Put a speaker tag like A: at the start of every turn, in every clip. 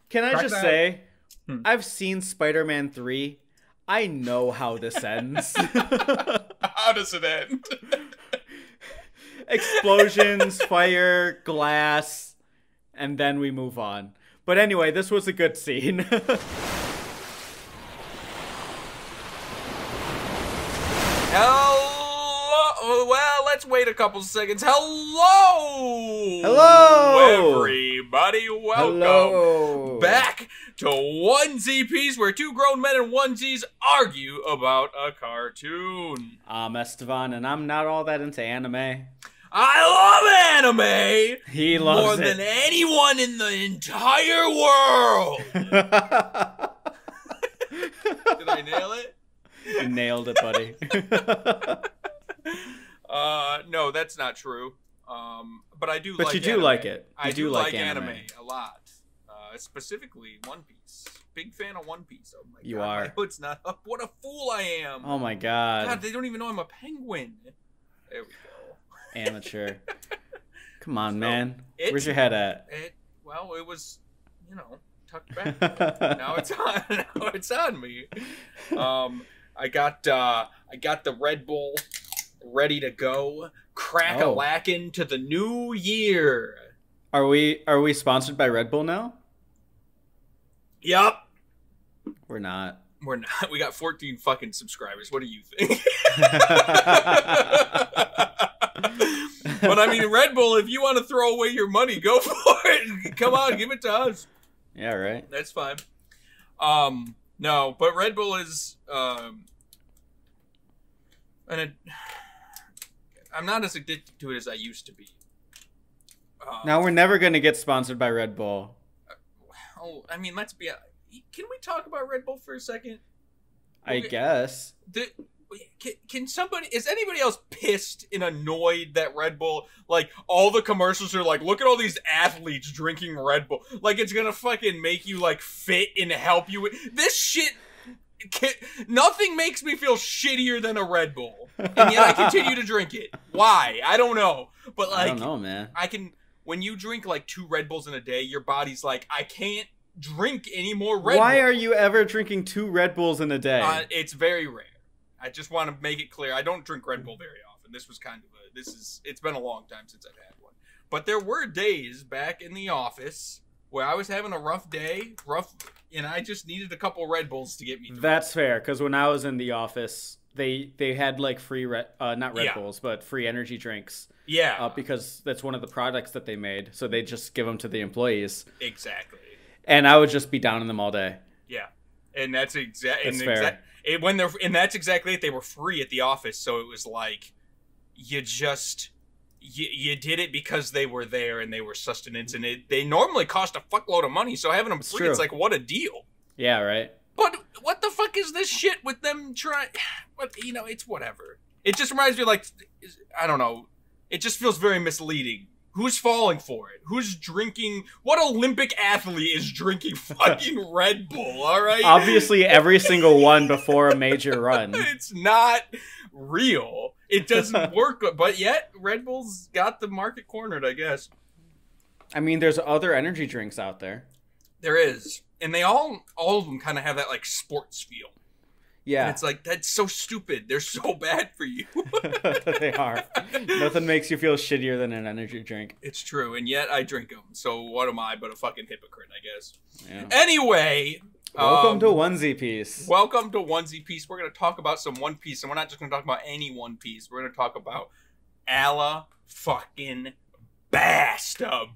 A: Can I just say,
B: Hmm.
A: I've seen Spider-Man 3. I know how this ends.
B: How does it end?
A: Explosions, fire, glass, and then we move on. But anyway, this was a good scene.
B: Hello. Well, let's wait a couple seconds. Hello.
A: Hello.
B: Everybody, welcome
A: Hello.
B: back to Onesie Piece, where two grown men in onesies argue about a cartoon.
A: I'm Estevan, and I'm not all that into anime.
B: I love anime
A: He loves
B: more
A: it.
B: than anyone in the entire world. Did I nail it?
A: You nailed it, buddy.
B: No, that's not true. But I do.
A: But
B: like
A: you do
B: anime.
A: like it.
B: I
A: You
B: do
A: do
B: like
A: like
B: anime
A: anime.
B: a lot. Specifically One Piece. Big fan of One Piece. Oh my god!
A: You are.
B: My hood's not up. What a fool I am!
A: Oh my god.
B: God, they don't even know I'm a penguin. There we go.
A: Amateur. Come on,
B: So,
A: man.
B: it's-
A: Where's your head at?
B: Well, it was, tucked back. Now it's on. Now it's on me. I got the Red Bull ready to go. Crack-a-lackin' to the new year.
A: Are we sponsored by Red Bull now?
B: Yup.
A: We're not.
B: We're not. We got 14 fucking subscribers. What do you think? But I mean, Red Bull, if you want to throw away your money, go for it. Come on, give it to us.
A: Yeah, right.
B: That's fine. No, but Red Bull is I'm not as addicted to it as I used to be.
A: Now we're never gonna get sponsored by Red Bull.
B: Oh, I mean, let's be. Can we talk about Red Bull for a second?
A: I
B: Okay.
A: guess.
B: Can somebody, is anybody else pissed and annoyed that Red Bull, like, all the commercials are like, look at all these athletes drinking Red Bull, like it's gonna fucking make you like fit and help you with this shit. Nothing makes me feel shittier than a Red Bull, and yet I continue to drink it. Why? I don't know, but like,
A: I don't know, man.
B: I can, when you drink like 2 Red Bulls in a day, your body's like, I can't drink any more Red Bull.
A: Why are you ever drinking 2 Red Bulls in a day?
B: It's very rare. I just want to make it clear. I don't drink Red Bull very often. This was kind of it's been a long time since I've had one. But there were days back in the office where I was having a rough day, and I just needed a couple Red Bulls to get me through.
A: That's fair, because when I was in the office, they had like free not Red
B: Yeah.
A: Bulls, but free energy drinks.
B: Yeah,
A: Because that's one of the products that they made, so they just give them to the employees.
B: exactly.
A: And I would just be down in them all day.
B: Yeah, and that's exactly.
A: That's fair.
B: And that's exactly it. They were free at the office, so it was like you did it because they were there and they were sustenance, and they normally cost a fuckload of money. So having them free,
A: true.
B: it's like, what a deal.
A: Yeah, right?
B: But what the fuck is this shit with them trying? But it's whatever. It just reminds me, like, I don't know. It just feels very misleading. Who's falling for it? Who's drinking? What Olympic athlete is drinking fucking Red Bull? All right.
A: Obviously, every single one before a major run.
B: It's not real. It doesn't work. But yet, Red Bull's got the market cornered, I guess.
A: I mean, there's other energy drinks out there.
B: There is, and they all of them kind of have that like sports feel.
A: Yeah.
B: And it's like, that's so stupid. They're so bad for you.
A: They are. Nothing makes you feel shittier than an energy drink.
B: It's true, and yet I drink them. So what am I but a fucking hypocrite, I guess.
A: Yeah.
B: Anyway.
A: Welcome to Onesie Piece.
B: Welcome to Onesie Piece. We're going to talk about some One Piece, and we're not just going to talk about any One Piece. We're going to talk about Alabasta,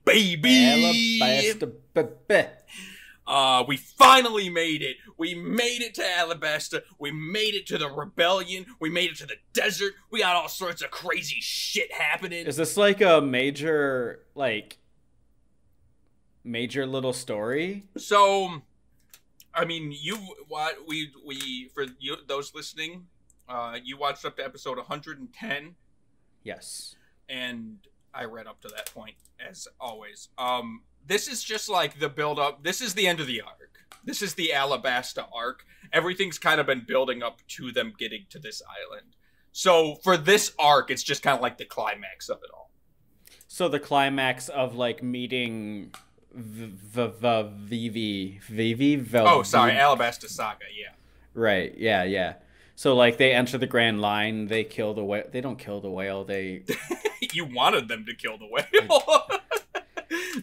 B: baby.
A: Alabasta, baby.
B: We finally made it. We made it to Alabasta. We made it to the rebellion. We made it to the desert. We got all sorts of crazy shit happening.
A: Is this like a major little story?
B: So, I mean, for you those listening, you watched up to episode 110,
A: Yes.
B: and I read up to that point as always. This is just like the build up. This is the end of the arc. This is the Alabasta arc. Everything's kind of been building up to them getting to this island. So for this arc, it's just kind of like the climax of it all.
A: So the climax of like meeting Vivi.
B: Oh, sorry, Alabasta Saga. Yeah.
A: Right. Yeah. Yeah. So like they enter the Grand Line. They kill the whale. They don't kill the whale. They.
B: You wanted them to kill the whale.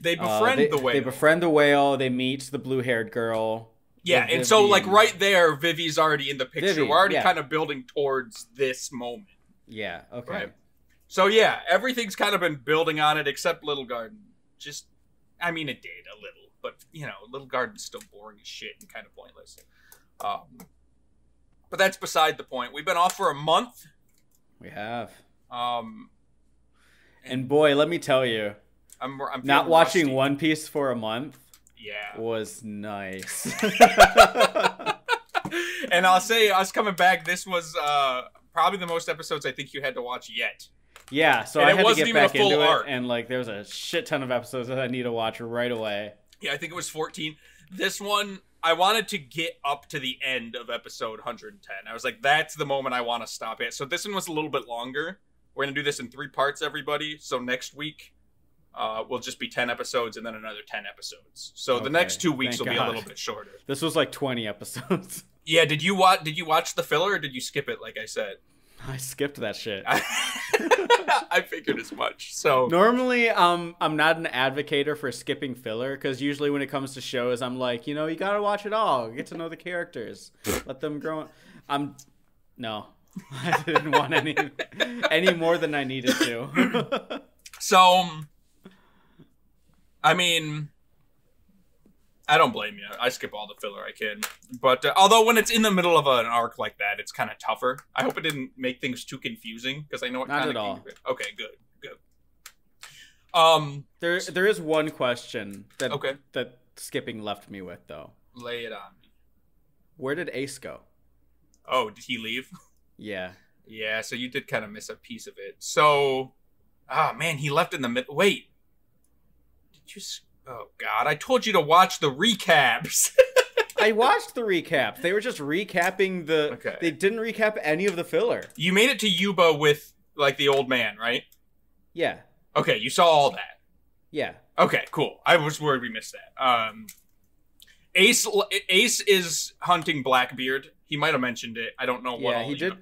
B: They befriend the whale.
A: They befriend the whale. They meet the blue-haired girl.
B: Yeah, and so like right there, Vivi's already in the picture.
A: Vivi,
B: We're already
A: yeah.
B: kind of building towards this moment.
A: Yeah. Okay.
B: Right? So yeah, everything's kind of been building on it except Little Garden. Just, I mean, it did a little, but you know, Little Garden's still boring as shit and kind of pointless. But that's beside the point. We've been off for a month.
A: We have.
B: And
A: boy, let me tell you,
B: I'm
A: not watching
B: rusty.
A: One Piece for a month.
B: Yeah.
A: Was nice.
B: And I'll say, us coming back, this was probably the most episodes I think you had to watch yet.
A: Yeah, so
B: And
A: I
B: it
A: had to
B: wasn't
A: get
B: even
A: back
B: a full
A: into
B: arc.
A: it, and like there was a shit ton of episodes that I need to watch right away.
B: Yeah, I think it was 14. This one, I wanted to get up to the end of episode 110. I was like, that's the moment I want to stop it. So this one was a little bit longer. We're going to do this in 3 parts, everybody. So next week, will just be 10 episodes and then another 10 episodes. So
A: Okay,
B: the next 2 weeks
A: thank
B: will be
A: God.
B: a little bit shorter.
A: This was like 20 episodes.
B: Yeah, did you watch the filler or did you skip it like I said?
A: I skipped that shit.
B: I figured as much. So
A: Normally, I'm not an advocator for skipping filler because usually when it comes to shows, I'm like, you know, you gotta watch it all, get to know the characters, let them grow. No, I didn't want any more than I needed to.
B: So, I mean, I don't blame you. I skip all the filler I can. But although when it's in the middle of an arc like that, it's kind of tougher. I hope it didn't make things too confusing because I know it
A: Not
B: kind
A: at all.
B: of. Okay, good.
A: There is one question that
B: Okay.
A: that skipping left me with though.
B: Lay it on me.
A: Where did Ace go?
B: Oh, did he leave?
A: Yeah.
B: Yeah, so you did kind of miss a piece of it. So, man, he left in the middle. Wait. Did you... Oh, God, I told you to watch the recaps.
A: I watched the recaps. They were just recapping the...
B: Okay.
A: They didn't recap any of the filler.
B: You made it to Yuba with, like, the old man, right?
A: Yeah.
B: Okay, you saw all that.
A: Yeah.
B: Okay, cool. I was worried we missed that. Ace is hunting Blackbeard. He might have mentioned it. I don't know what.
A: Yeah, he did.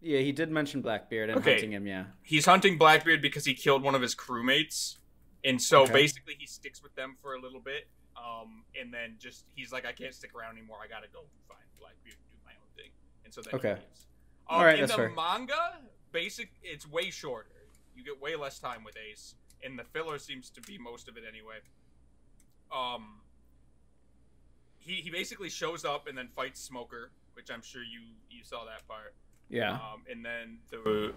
A: Yeah, he did mention Blackbeard and hunting him. Yeah.
B: He's hunting Blackbeard because he killed one of his crewmates, and so basically he sticks with them for a little bit, and then just he's like, I can't stick around anymore. I gotta go find Blackbeard and do my own thing, and so then he leaves.
A: All right,
B: in
A: that's
B: the
A: fair.
B: manga, it's way shorter. You get way less time with Ace, and the filler seems to be most of it anyway. He basically shows up and then fights Smoker, which I'm sure you saw that part.
A: Yeah.
B: And then the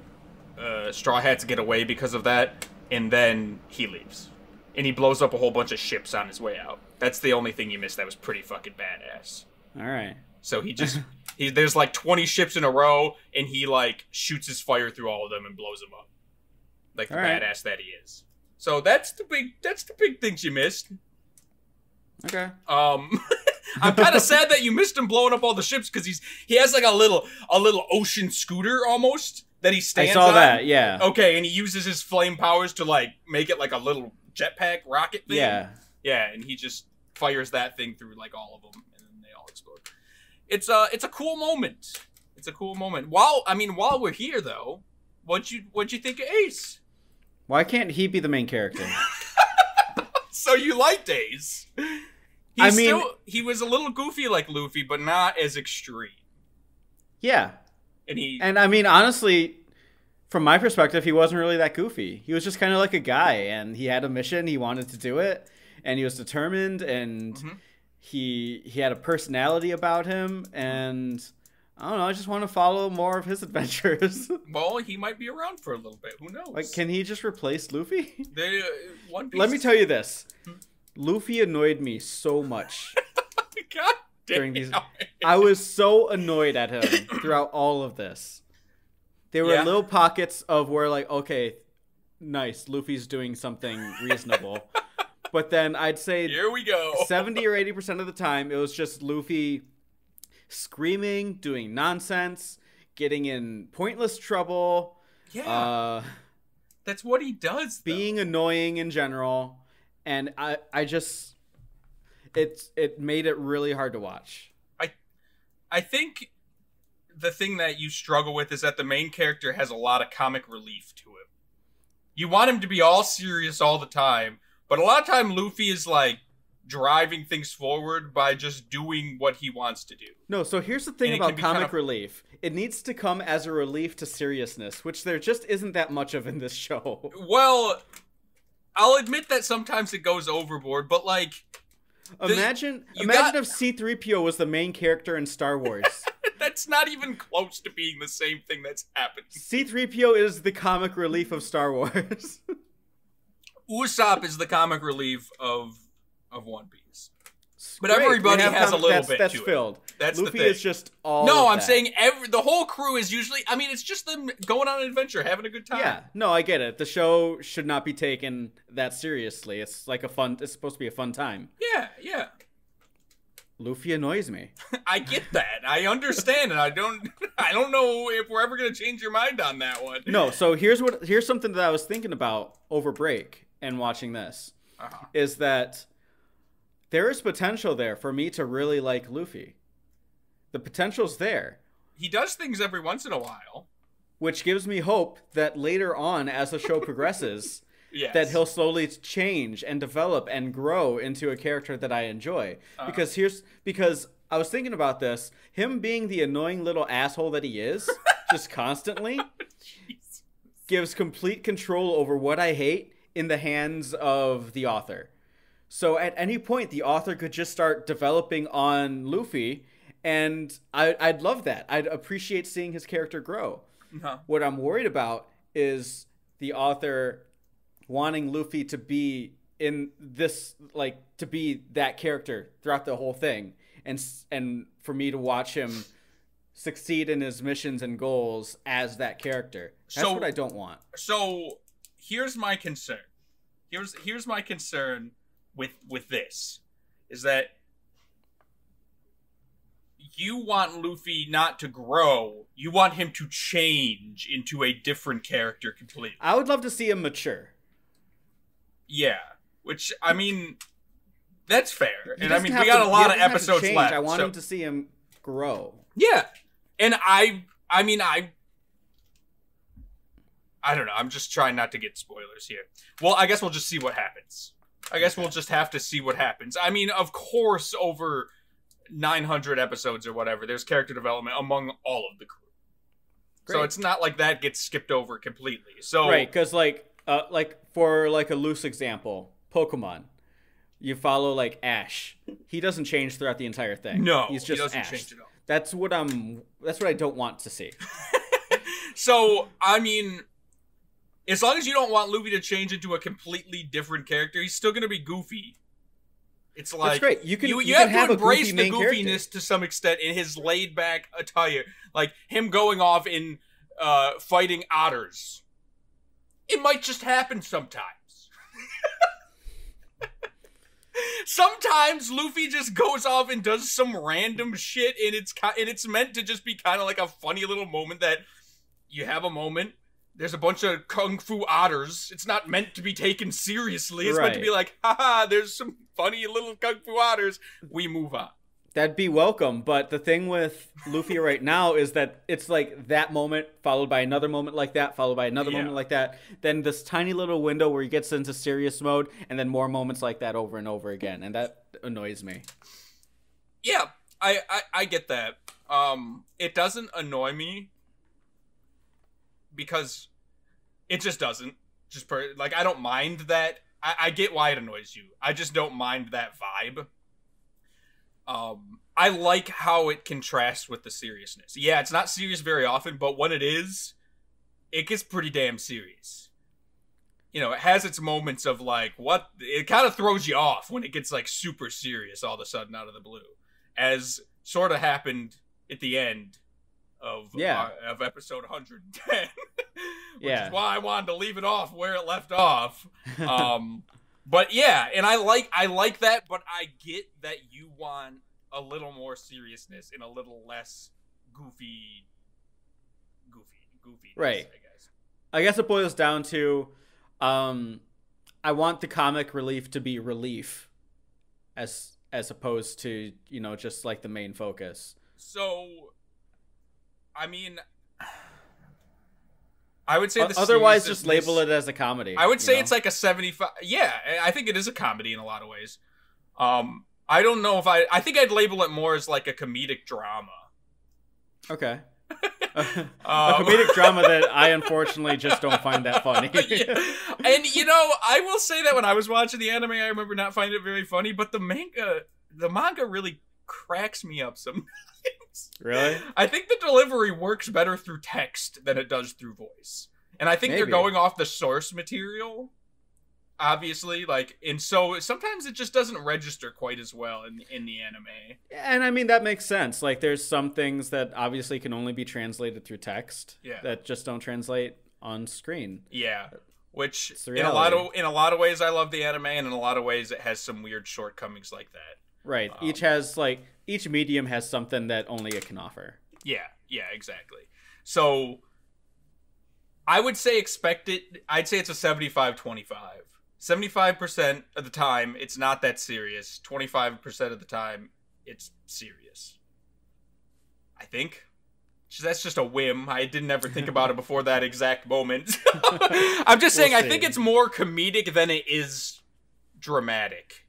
B: Straw Hats get away because of that, and then he leaves. And he blows up a whole bunch of ships on his way out. That's the only thing you missed that was pretty fucking badass.
A: All right.
B: So he just there's like 20 ships in a row, and he like shoots his fire through all of them and blows them up. Like the badass that he is. So that's the big things you missed.
A: Okay.
B: I'm kind of sad that you missed him blowing up all the ships because he has like a little ocean scooter almost that he stands on.
A: I saw that, yeah.
B: Okay, and he uses his flame powers to like make it like a little jetpack rocket thing.
A: Yeah.
B: Yeah, and he just fires that thing through like all of them, and then they all explode. It's a cool moment. It's a cool moment. While we're here though, what'd you think of Ace?
A: Why can't he be the main character?
B: So you liked Ace? He was a little goofy like Luffy, but not as extreme.
A: Yeah.
B: And
A: I mean, honestly, from my perspective, he wasn't really that goofy. He was just kind of like a guy, and he had a mission. He wanted to do it, and he was determined, and he had a personality about him, and I don't know. I just want to follow more of his adventures.
B: Well, he might be around for a little bit. Who knows?
A: Like, can he just replace Luffy?
B: One Piece.
A: Let me tell you this. Luffy annoyed me so much.
B: God damn.
A: During these, I was so annoyed at him throughout all of this. There were little pockets of where, like, okay, nice, Luffy's doing something reasonable. But then I'd say
B: here we go.
A: 70 or 80% of the time, it was just Luffy screaming, doing nonsense, getting in pointless trouble.
B: Yeah. That's what he does, though.
A: Being annoying in general. And I just... it made it really hard to watch.
B: I think the thing that you struggle with is that the main character has a lot of comic relief to him. You want him to be all serious all the time, but a lot of time Luffy is like driving things forward by just doing what he wants to do.
A: No, so here's the thing about comic relief. It needs to come as a relief to seriousness, which there just isn't that much of in this show.
B: Well, I'll admit that sometimes it goes overboard, but like...
A: Imagine if C-3PO was the main character in Star Wars.
B: That's not even close to being the same thing that's happening.
A: C-3PO is the comic relief of Star Wars.
B: Usopp is the comic relief of One Piece. But great. Everybody has a little bit to
A: filled.
B: It. That's
A: Luffy
B: the thing.
A: Is just all
B: No, I'm
A: that.
B: saying the whole crew is usually... I mean, it's just them going on an adventure, having a good time.
A: Yeah, no, I get it. The show should not be taken that seriously. It's like it's supposed to be a fun time.
B: Yeah.
A: Luffy annoys me.
B: I get that. I understand, and I don't know if we're ever going to change your mind on that one.
A: No, so here's something that I was thinking about over break and watching this. Is that there is potential there for me to really like Luffy. The potential's there.
B: He does things every once in a while.
A: Which gives me hope that later on, as the show progresses, yes, that he'll slowly change and develop and grow into a character that I enjoy. Because I was thinking about this, him being the annoying little asshole that he is, just constantly, gives complete control over what I hate in the hands of the author. So at any point, the author could just start developing on Luffy, and I'd love that. I'd appreciate seeing his character grow. What I'm worried about is the author wanting Luffy to be in this, like, to be that character throughout the whole thing, and for me to watch him succeed in his missions and goals as that character. That's what I don't want.
B: So here's my concern. Here's my concern with this, is that you want Luffy not to grow. You want him to change into a different character completely.
A: I would love to see him mature.
B: Yeah, which, I mean, that's fair. And I mean, we got a lot of episodes left.
A: I want him to see him grow.
B: Yeah. And I don't know. I'm just trying not to get spoilers here. Well, I guess we'll just see what happens. I guess we'll just have to see what happens. I mean, of course, over 900 episodes or whatever, there's character development among all of the crew. Great. So it's not like that gets skipped over completely. So
A: right, because like for like a loose example, Pokemon, you follow like Ash. He doesn't change throughout the entire thing.
B: No,
A: he's just
B: he doesn't
A: Ash.
B: Change at all.
A: That's what I don't want to see.
B: So I mean, as long as you don't want Luffy to change into a completely different character, he's still going to be goofy. It's like, that's great. You have to embrace the goofiness character to some extent in his laid back attire, like him going off in fighting otters. It might just happen sometimes. Sometimes Luffy just goes off and does some random shit, and it's meant to just be kind of like a funny little moment that you have a moment. There's a bunch of kung fu otters. It's not meant to be taken seriously. It's meant to be like, haha, there's some funny little kung fu otters. We move on.
A: That'd be welcome. But the thing with Luffy right now is that it's like that moment followed by another moment like that, followed by another moment like that. Then this tiny little window where he gets into serious mode, and then more moments like that over and over again. And that annoys me.
B: Yeah, I get that. It doesn't annoy me, because it just doesn't. Like, I don't mind that. I get why it annoys you. I just don't mind that vibe. I like how it contrasts with the seriousness. Yeah, it's not serious very often, but when it is, it gets pretty damn serious. You know, it has its moments of, like, what? It kind of throws you off when it gets, like, super serious all of a sudden out of the blue. As sort of happened at the end of episode 110, which is why I wanted to leave it off where it left off. But yeah, and I like that, but I get that you want a little more seriousness and a little less goofy. Right.
A: I guess it boils down to, I want the comic relief to be relief, as as opposed to, you know, just like the main focus.
B: So, I mean, I would say the
A: otherwise just label it as a comedy.
B: I would say it's like a 75. Yeah, I think it is a comedy in a lot of ways. I don't know if I think I'd label it more as like a comedic drama.
A: Okay. A comedic drama that I unfortunately just don't find that funny.
B: Yeah. And you know, I will say that when I was watching the anime, I remember not finding it very funny, but the manga really cracks me up sometimes.
A: Really?
B: I think the delivery works better through text than it does through voice. And I think they're going off the source material, obviously, like, and so sometimes it just doesn't register quite as well in the anime.
A: And I mean, that makes sense. Like, there's some things that obviously can only be translated through text that just don't translate on screen.
B: Yeah. Which in a lot of ways I love the anime, and in a lot of ways it has some weird shortcomings like that.
A: Right. Each medium has something that only it can offer. Yeah,
B: exactly. So I would say I'd say it's a 75-25. 75% of the time, it's not that serious. 25% of the time, it's serious. I think. That's just a whim. I didn't ever think about it before that exact moment. I'm just saying, I think it's more comedic than it is dramatic.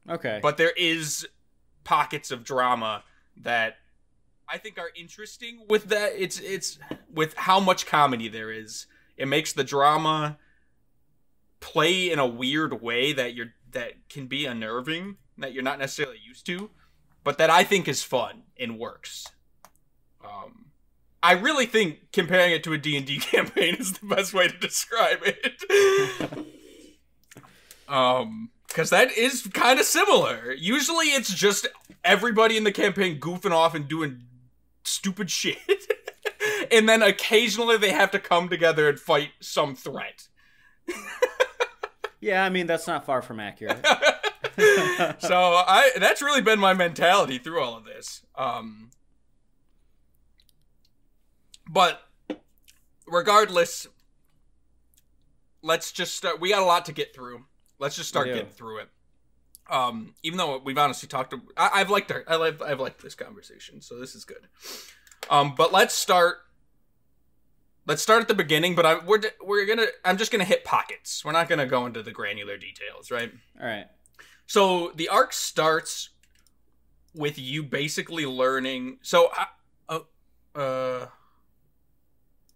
A: Okay.
B: But there is pockets of drama that I think are interesting with that. It's with how much comedy there is. It makes the drama play in a weird way that can be unnerving, that you're not necessarily used to, but that I think is fun and works. I really think comparing it to a D&D campaign is the best way to describe it. Because that is kind of similar. Usually it's just everybody in the campaign goofing off and doing stupid shit. And then occasionally they have to come together and fight some threat.
A: Yeah, I mean, that's not far from accurate.
B: So that's really been my mentality through all of this. But regardless, let's just start. We got a lot to get through. Let's just start getting through it. Even though we've honestly talked, I've liked this conversation, so this is good. But let's start at the beginning. But I'm just gonna hit pockets. We're not gonna go into the granular details, right?
A: All right.
B: So the arc starts with you basically learning. So,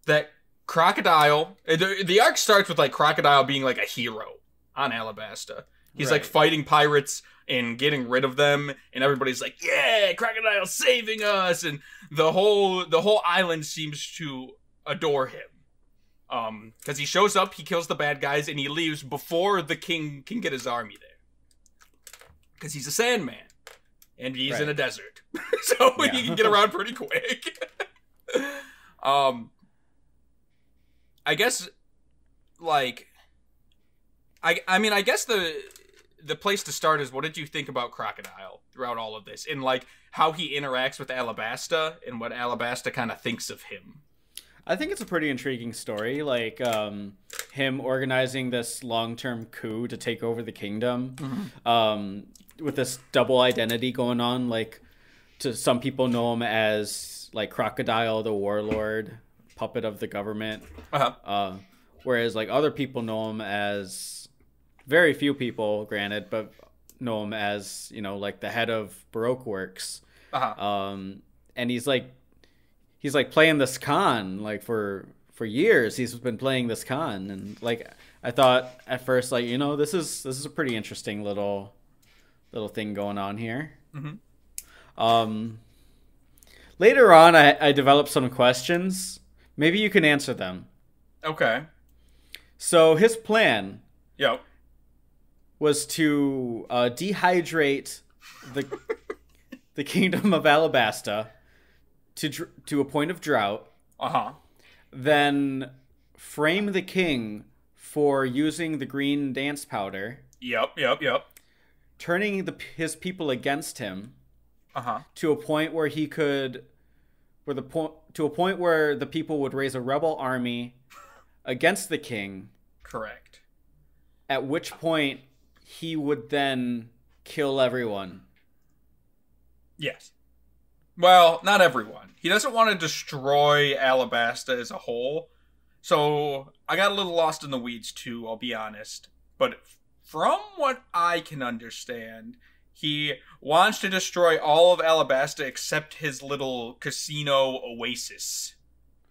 B: that Crocodile. The arc starts with like Crocodile being like a hero on Alabasta. He's like fighting pirates and getting rid of them, and everybody's like, "Yeah, Crocodile's saving us!" And the whole island seems to adore him. Because he shows up, he kills the bad guys, and he leaves before the king can get his army there. Because he's a Sandman, and he's in a desert, so he can get around pretty quick. I guess, like, I guess the place to start is, what did you think about Crocodile throughout all of this? And, like, how he interacts with Alabasta and what Alabasta kind of thinks of him.
A: I think it's a pretty intriguing story. Like, him organizing this long-term coup to take over the kingdom. Mm-hmm. With this double identity going on. Like, some people know him as, like, Crocodile the warlord, puppet of the government. Whereas, like, other people know him as, very few people, granted, but know him as, you know, like, the head of Baroque Works. And he's playing this con, like, for years. He's been playing this con, and, like, I thought at first, like, you know, this is a pretty interesting little thing going on here. Mm-hmm. Later on, I developed some questions. Maybe you can answer them.
B: Okay.
A: So his plan was to dehydrate the kingdom of Alabasta to a point of drought. Then frame the king for using the green dance powder.
B: Yep.
A: Turning his people against him. To a point where the people would raise a rebel army against the king.
B: Correct.
A: At which point he would then kill everyone
B: Yes. Well, not everyone. He doesn't want to destroy Alabasta as a whole. So I got a little lost in the weeds too, I'll be honest. But from what I can understand, he wants to destroy all of Alabasta except his little casino oasis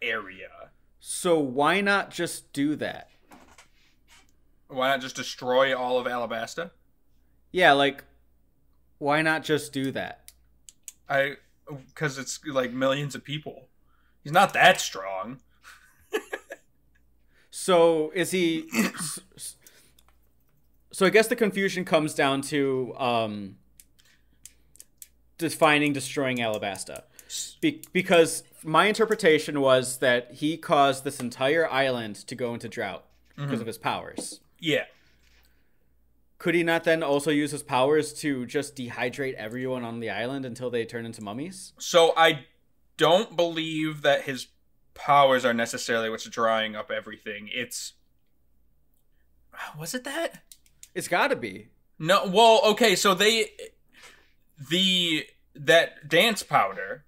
B: area.
A: So why not just do that?
B: Why not just destroy all of Alabasta?
A: Yeah, like, why not just do that?
B: Because it's like millions of people. He's not that strong.
A: So is he? So I guess the confusion comes down to defining destroying Alabasta, because my interpretation was that he caused this entire island to go into drought because of his powers.
B: Yeah.
A: Could he not then also use his powers to just dehydrate everyone on the island until they turn into mummies?
B: So I don't believe that his powers are necessarily what's drying up everything. It's... Was it that?
A: It's gotta be.
B: No, well, okay, so that dance powder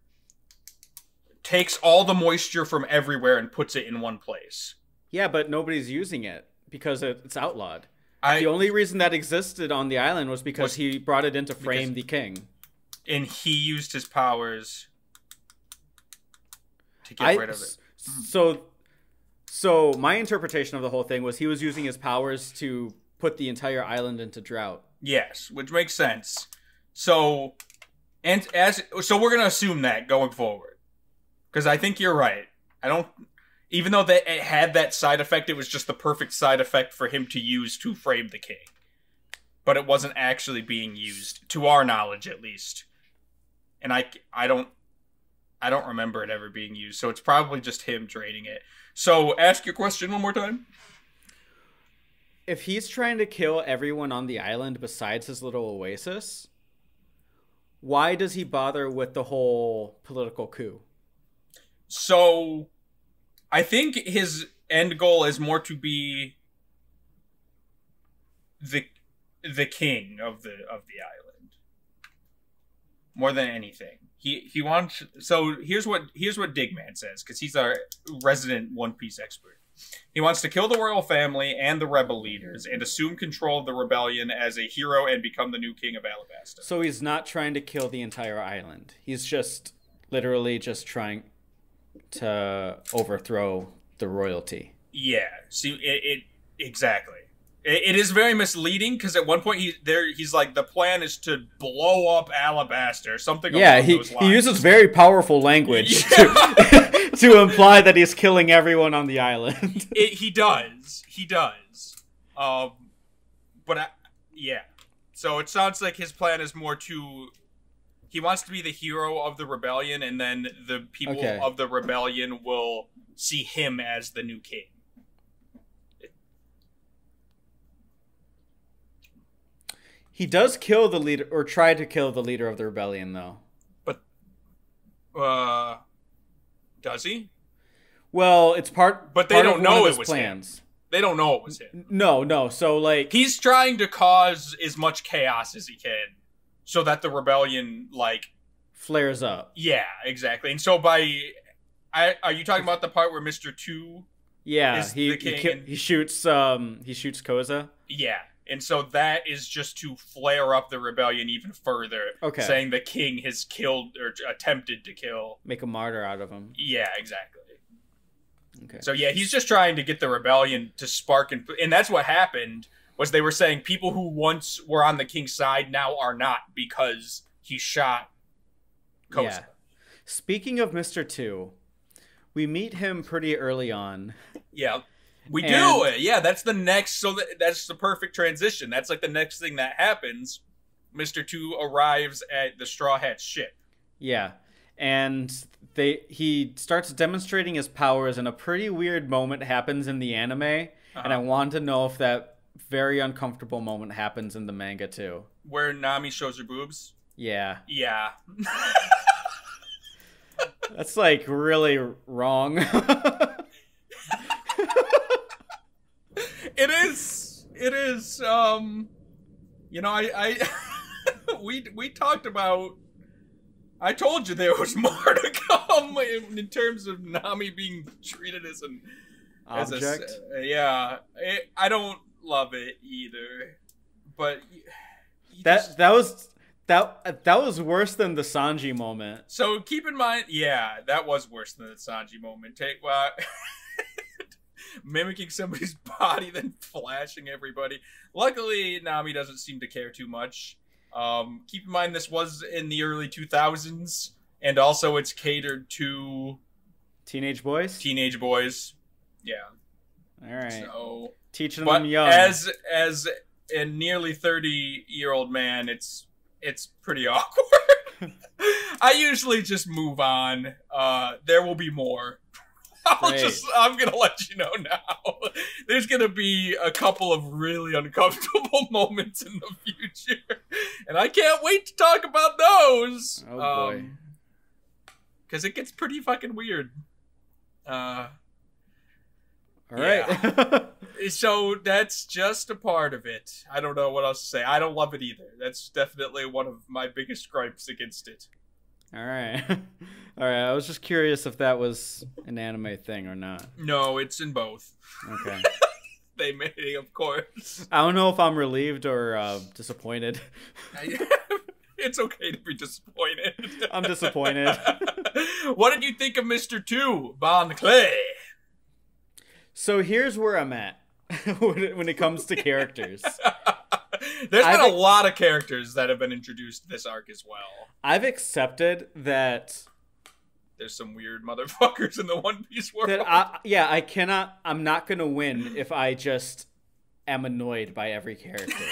B: takes all the moisture from everywhere and puts it in one place.
A: Yeah, but nobody's using it because it's outlawed. The only reason that existed on the island was because he brought it in to frame the king.
B: And he used his powers to get rid of it.
A: So my interpretation of the whole thing was he was using his powers to put the entire island into drought.
B: Yes, which makes sense. So we're going to assume that going forward. Because I think you're right. Even though it had that side effect, it was just the perfect side effect for him to use to frame the king. But it wasn't actually being used, to our knowledge at least. And I don't remember it ever being used, so it's probably just him draining it. So ask your question one more time.
A: If he's trying to kill everyone on the island besides his little oasis, why does he bother with the whole political coup?
B: So I think his end goal is more to be the king of the island, more than anything. He wants. So here's what Digman says, because he's our resident One Piece expert. He wants to kill the royal family and the rebel leaders and assume control of the rebellion as a hero and become the new king of Alabasta.
A: So he's not trying to kill the entire island. He's just literally just trying to overthrow the royalty.
B: Yeah. See, it exactly. It is very misleading because at one point he's like, the plan is to blow up Alabasta or something.
A: Yeah, he uses very powerful language to imply that he's killing everyone on the island.
B: He does. Yeah. So it sounds like his plan is more to... He wants to be the hero of the rebellion, and then the people of the rebellion will see him as the new king.
A: He does kill the leader, or try to kill the leader of the rebellion, though.
B: But, does he?
A: Well, it's part.
B: But they don't know it was
A: plans.
B: Him. They don't know it was him.
A: No. So like,
B: he's trying to cause as much chaos as he can, so that the rebellion
A: flares up.
B: Yeah, exactly. And so are you talking about the part where Mr. 2?
A: Yeah,
B: is the king
A: he shoots Koza.
B: Yeah. And so that is just to flare up the rebellion even further. Okay. Saying the king has killed or attempted to kill.
A: Make a martyr out of him.
B: Yeah, exactly. Okay. So yeah, he's just trying to get the rebellion to spark. And that's what happened, was they were saying people who once were on the king's side now are not because he shot Koza. Yeah.
A: Speaking of Mr. 2, we meet him pretty early on.
B: Yeah. We do it. Yeah, that's the next. So that's the perfect transition. That's like the next thing that happens. Mr. 2 arrives at the Straw Hat ship.
A: Yeah, and he starts demonstrating his powers, and a pretty weird moment happens in the anime. And I want to know if that very uncomfortable moment happens in the manga too.
B: Where Nami shows her boobs.
A: Yeah.
B: Yeah.
A: That's like really wrong.
B: It is. You know, we talked about I told you there was more to come in terms of Nami being treated as an
A: object.
B: I don't love it either, but
A: that was worse than the Sanji moment.
B: So keep in mind, that was worse than the Sanji moment. Mimicking somebody's body, then flashing everybody. Luckily, Nami doesn't seem to care too much. Keep in mind this was in the early 2000s, and also it's catered to
A: teenage boys.
B: Yeah.
A: All right.
B: So
A: teaching them young.
B: As a nearly 30-year-old man, it's pretty awkward. I usually just move on. There will be more. I'm gonna let you know now. There's gonna be a couple of really uncomfortable moments in the future, and I can't wait to talk about those.
A: Oh boy,
B: because it gets pretty fucking weird.
A: All right.
B: So that's just a part of it. I don't know what else to say. I don't love it either. That's definitely one of my biggest gripes against it.
A: All right. All right. I was just curious if that was an anime thing or not.
B: No, it's in both.
A: Okay.
B: They made it, of course.
A: I don't know if I'm relieved or disappointed.
B: It's okay to be disappointed.
A: I'm disappointed.
B: What did you think of Mr. 2, Bon Clay?
A: So here's where I'm at when it comes to characters.
B: There's been a lot of characters that have been introduced this arc as well.
A: I've accepted that
B: there's some weird motherfuckers in the One Piece world.
A: I'm not going to win if I just am annoyed by every character.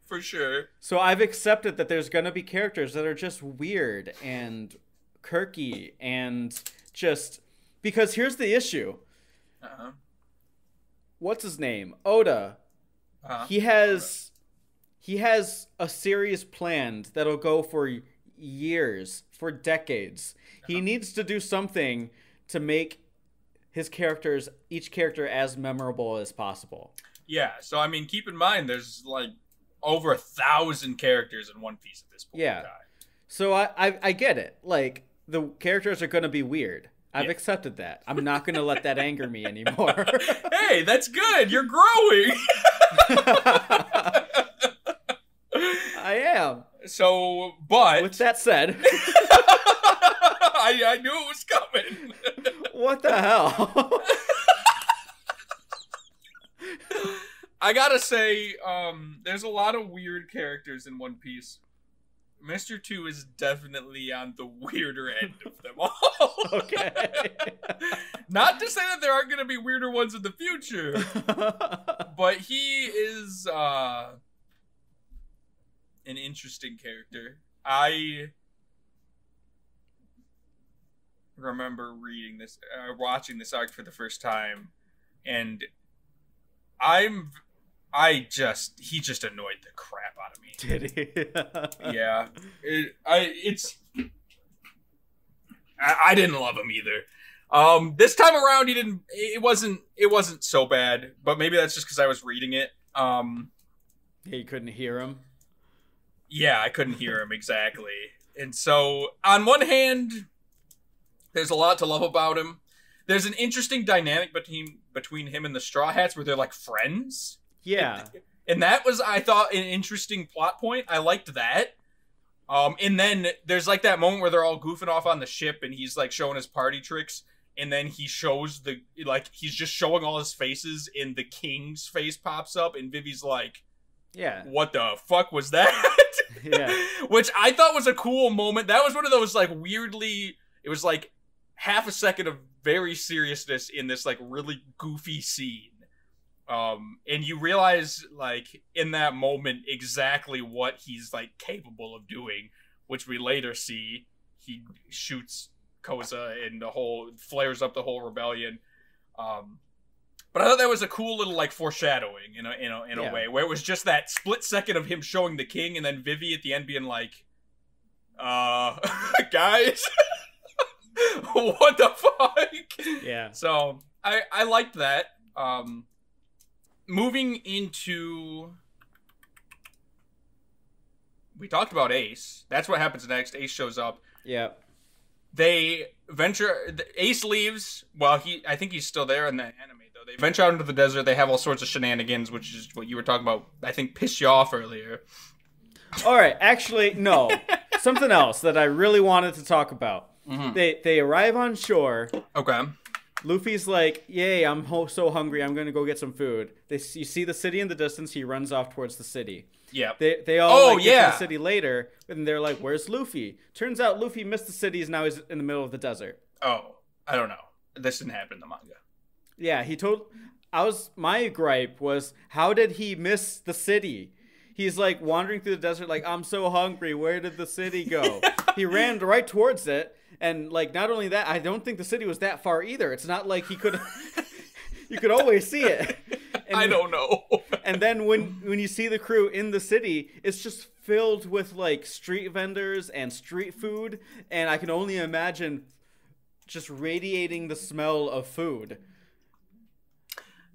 B: For sure.
A: So I've accepted that there's going to be characters that are just weird and quirky and just... Because here's the issue.
B: Uh-huh.
A: What's his name? Oda.
B: Uh-huh.
A: He has a series planned that'll go for years, for decades. Uh-huh. He needs to do something to make his characters, each character, as memorable as possible.
B: Yeah, so I mean, keep in mind, there's like over 1,000 characters in One Piece at this point.
A: Yeah. So I get it. Like, the characters are going to be weird. I've accepted that. I'm not going to let that anger me anymore.
B: Hey, that's good. You're growing.
A: I am.
B: So, but...
A: With that said...
B: I knew it was coming.
A: What the hell?
B: I gotta say, there's a lot of weird characters in One Piece. Mr. 2 is definitely on the weirder end of them all.
A: Okay.
B: Not to say that there aren't going to be weirder ones in the future, but he is an interesting character. I remember reading this, watching this arc for the first time, and he just annoyed the crap out of me.
A: Did he?
B: Yeah. I didn't love him either. This time around it wasn't so bad, but maybe that's just because I was reading it.
A: You couldn't hear him?
B: Yeah, I couldn't hear him exactly. And so, on one hand, there's a lot to love about him. There's an interesting dynamic between him and the Straw Hats where they're like friends.
A: Yeah.
B: And that was, I thought, an interesting plot point. I liked that. And then there's like that moment where they're all goofing off on the ship and he's like showing his party tricks. And then he shows he's just showing all his faces and the king's face pops up and Vivi's like,
A: yeah,
B: what the fuck was that?
A: Yeah.
B: Which I thought was a cool moment. That was one of those like weirdly, it was like half a second of very seriousness in this like really goofy scene. And you realize, like, in that moment exactly what he's, like, capable of doing, which we later see. He shoots Koza and flares up the whole rebellion. But I thought that was a cool little, like, foreshadowing in a way, where it was just that split second of him showing the king and then Vivi at the end being like, guys, what the fuck?
A: Yeah.
B: So, I liked that. Moving into we talked about Ace. That's what happens next. Ace shows up.
A: Yeah.
B: They venture. Ace leaves. Well, I think he's still there in the anime, though. They venture out into the desert. They have all sorts of shenanigans, which is what you were talking about. I think pissed you off earlier.
A: All right. Actually, no. Something else that I really wanted to talk about.
B: Mm-hmm.
A: They arrive on shore.
B: Okay.
A: Luffy's like, yay, I'm so hungry, I'm going to go get some food. You see the city in the distance, he runs off towards the city.
B: Yeah.
A: They all get to the city later, and they're like, where's Luffy? Turns out Luffy missed the cities, now he's in the middle of the desert.
B: Oh, I don't know. This didn't happen in the manga.
A: Yeah, my gripe was, how did he miss the city? He's like wandering through the desert like, I'm so hungry, where did the city go? He ran right towards it. And, like, not only that, I don't think the city was that far either. It's not like he could... you could always see it. And,
B: I don't know.
A: And then when you see the crew in the city, it's just filled with, like, street vendors and street food. And I can only imagine just radiating the smell of food.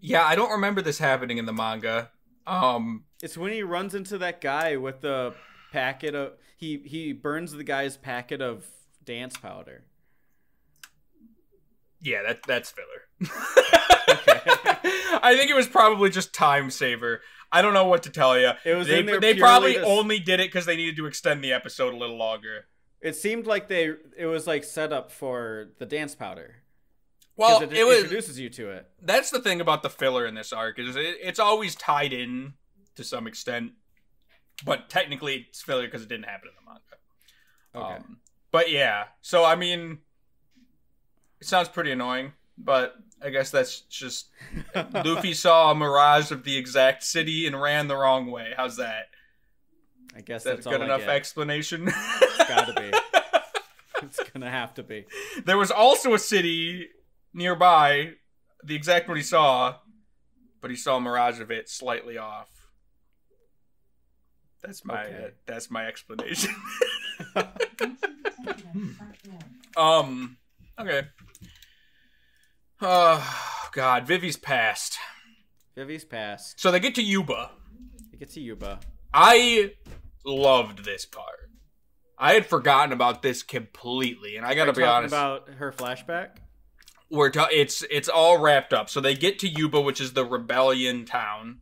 B: Yeah, I don't remember this happening in the manga.
A: It's when he runs into that guy with the packet of... He burns the guy's packet of... dance powder.
B: Yeah, that's filler. I think it was probably just time saver. I don't know what to tell you.
A: It was
B: they probably only did it because they needed to extend the episode a little longer.
A: It seemed like it was like set up for the dance powder.
B: Well,
A: it introduces you to it.
B: That's the thing about the filler in this arc is it's always tied in to some extent, but technically it's filler because it didn't happen in the manga.
A: Okay.
B: But yeah, so I mean, it sounds pretty annoying, but I guess that's just Luffy saw a mirage of the exact city and ran the wrong way. How's that?
A: I guess
B: that's good enough explanation.
A: It's gotta be. It's gonna have to be.
B: There was also a city nearby, the exact one he saw, but he saw a mirage of it slightly off. That's my explanation. Okay. Oh, God. Vivi's passed.
A: So
B: they get to Yuba.
A: Yuba.
B: I loved this part. I had forgotten about this completely, and I gotta be honest.
A: About her flashback?
B: It's all wrapped up. So they get to Yuba, which is the rebellion town,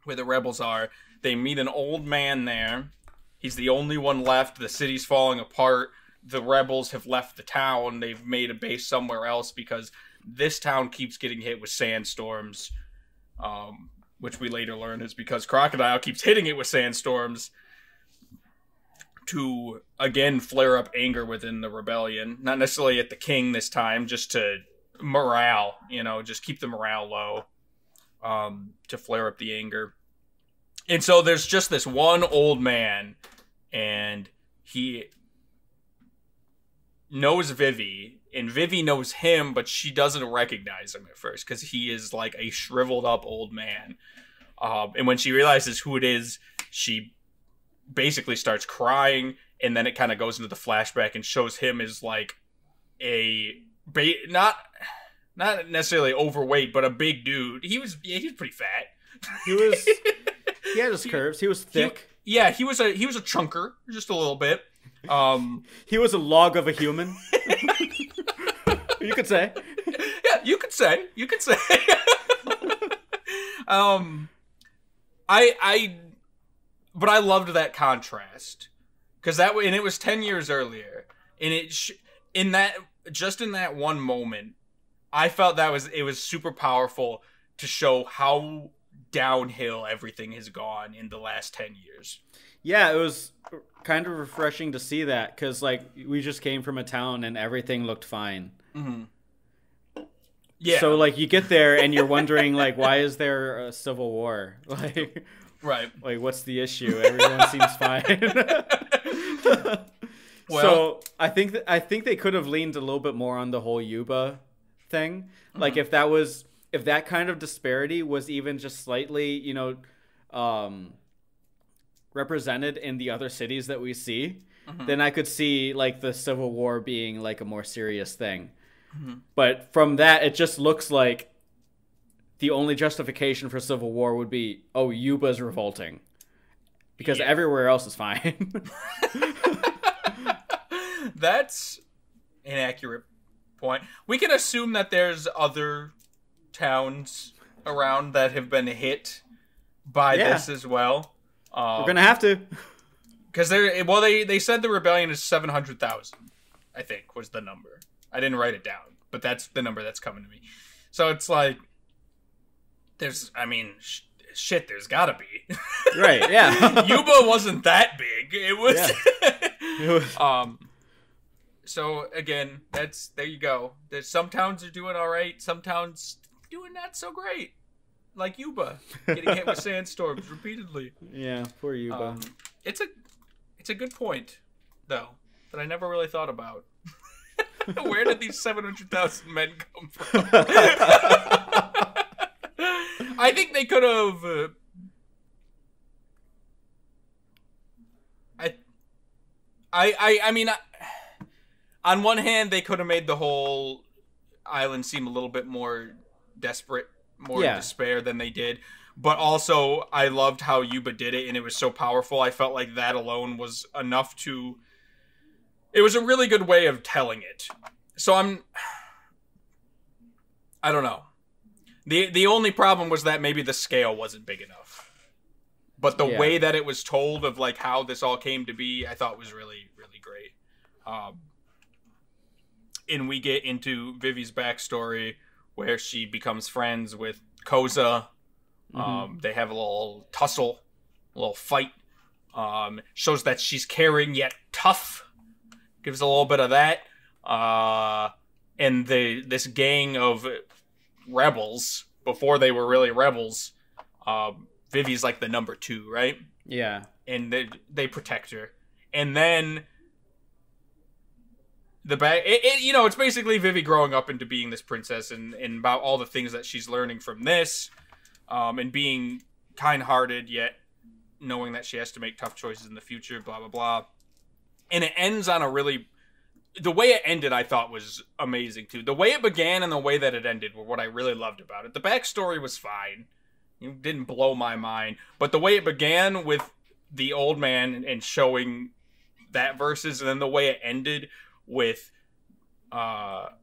B: where the rebels are. They meet an old man there. He's the only one left. The city's falling apart. The rebels have left the town. They've made a base somewhere else because this town keeps getting hit with sandstorms, which we later learn is because Crocodile keeps hitting it with sandstorms to, again, flare up anger within the rebellion. Not necessarily at the king this time, just to morale, just keep the morale low, to flare up the anger. And so there's just this one old man, and he knows Vivi, and Vivi knows him, but she doesn't recognize him at first because he is like a shriveled up old man. And when she realizes who it is, she basically starts crying, and then it kind of goes into the flashback and shows him as like not necessarily overweight, but a big dude. He was pretty fat.
A: He had his curves. He was thick.
B: He was a chunker, just a little bit.
A: He was a log of a human. You could say.
B: Yeah, you could say. But I loved that contrast because and it was 10 years earlier, and in that one moment, I felt it was super powerful to show how downhill everything has gone in the last 10 years.
A: Yeah, it was kind of refreshing to see that because, like, we just came from a town and everything looked fine.
B: Mm-hmm. Yeah.
A: So, like, you get there and you're wondering, like, why is there a civil war? Like,
B: right.
A: Like, what's the issue? Everyone seems fine.
B: Well,
A: so I think they could have leaned a little bit more on the whole Yuba thing. Mm-hmm. Like, if that kind of disparity was even just slightly, represented in the other cities that we see, mm-hmm. then I could see like the Civil War being like a more serious thing. Mm-hmm. But from that, it just looks like the only justification for Civil War would be, oh, Yuba's revolting. because everywhere else is fine.
B: That's an accurate point. We can assume that there's other towns around that have been hit by this as well.
A: We're gonna have to,
B: because they said the rebellion is 700,000. I think was the number. I didn't write it down, but that's the number that's coming to me. So it's like, there's there's gotta be.
A: Right, yeah.
B: Yuba wasn't that big. It was.
A: Yeah.
B: So again, there you go. There's some towns are doing all right, some towns doing not so great. Like Yuba, getting hit with sandstorms repeatedly.
A: Yeah, poor Yuba.
B: It's a good point, though, that I never really thought about. Where did these 700,000 men come from? I think they could have. I mean, on one hand, they could have made the whole island seem a little bit more desperate, more in despair than they did. But also, I loved how Yuba did it, and it was so powerful. I felt like that alone was enough to. It was a really good way of telling it. So I don't know. The only problem was that maybe the scale wasn't big enough. But the way that it was told of like how this all came to be, I thought was really, really great. And we get into Vivi's backstory where she becomes friends with Koza. They have a little tussle, a little fight. Shows that she's caring yet tough. Gives a little bit of that. And this gang of rebels, before they were really rebels, Vivi's like the number 2, right?
A: Yeah.
B: And they protect her. And then it's basically Vivi growing up into being this princess and about all the things that she's learning from this, and being kind-hearted yet knowing that she has to make tough choices in the future, blah, blah, blah. And it ends on the way it ended, I thought was amazing too. The way it began and the way that it ended were what I really loved about it. The backstory was fine. It didn't blow my mind. But the way it began with the old man and showing that versus, and then the way it ended with Toto.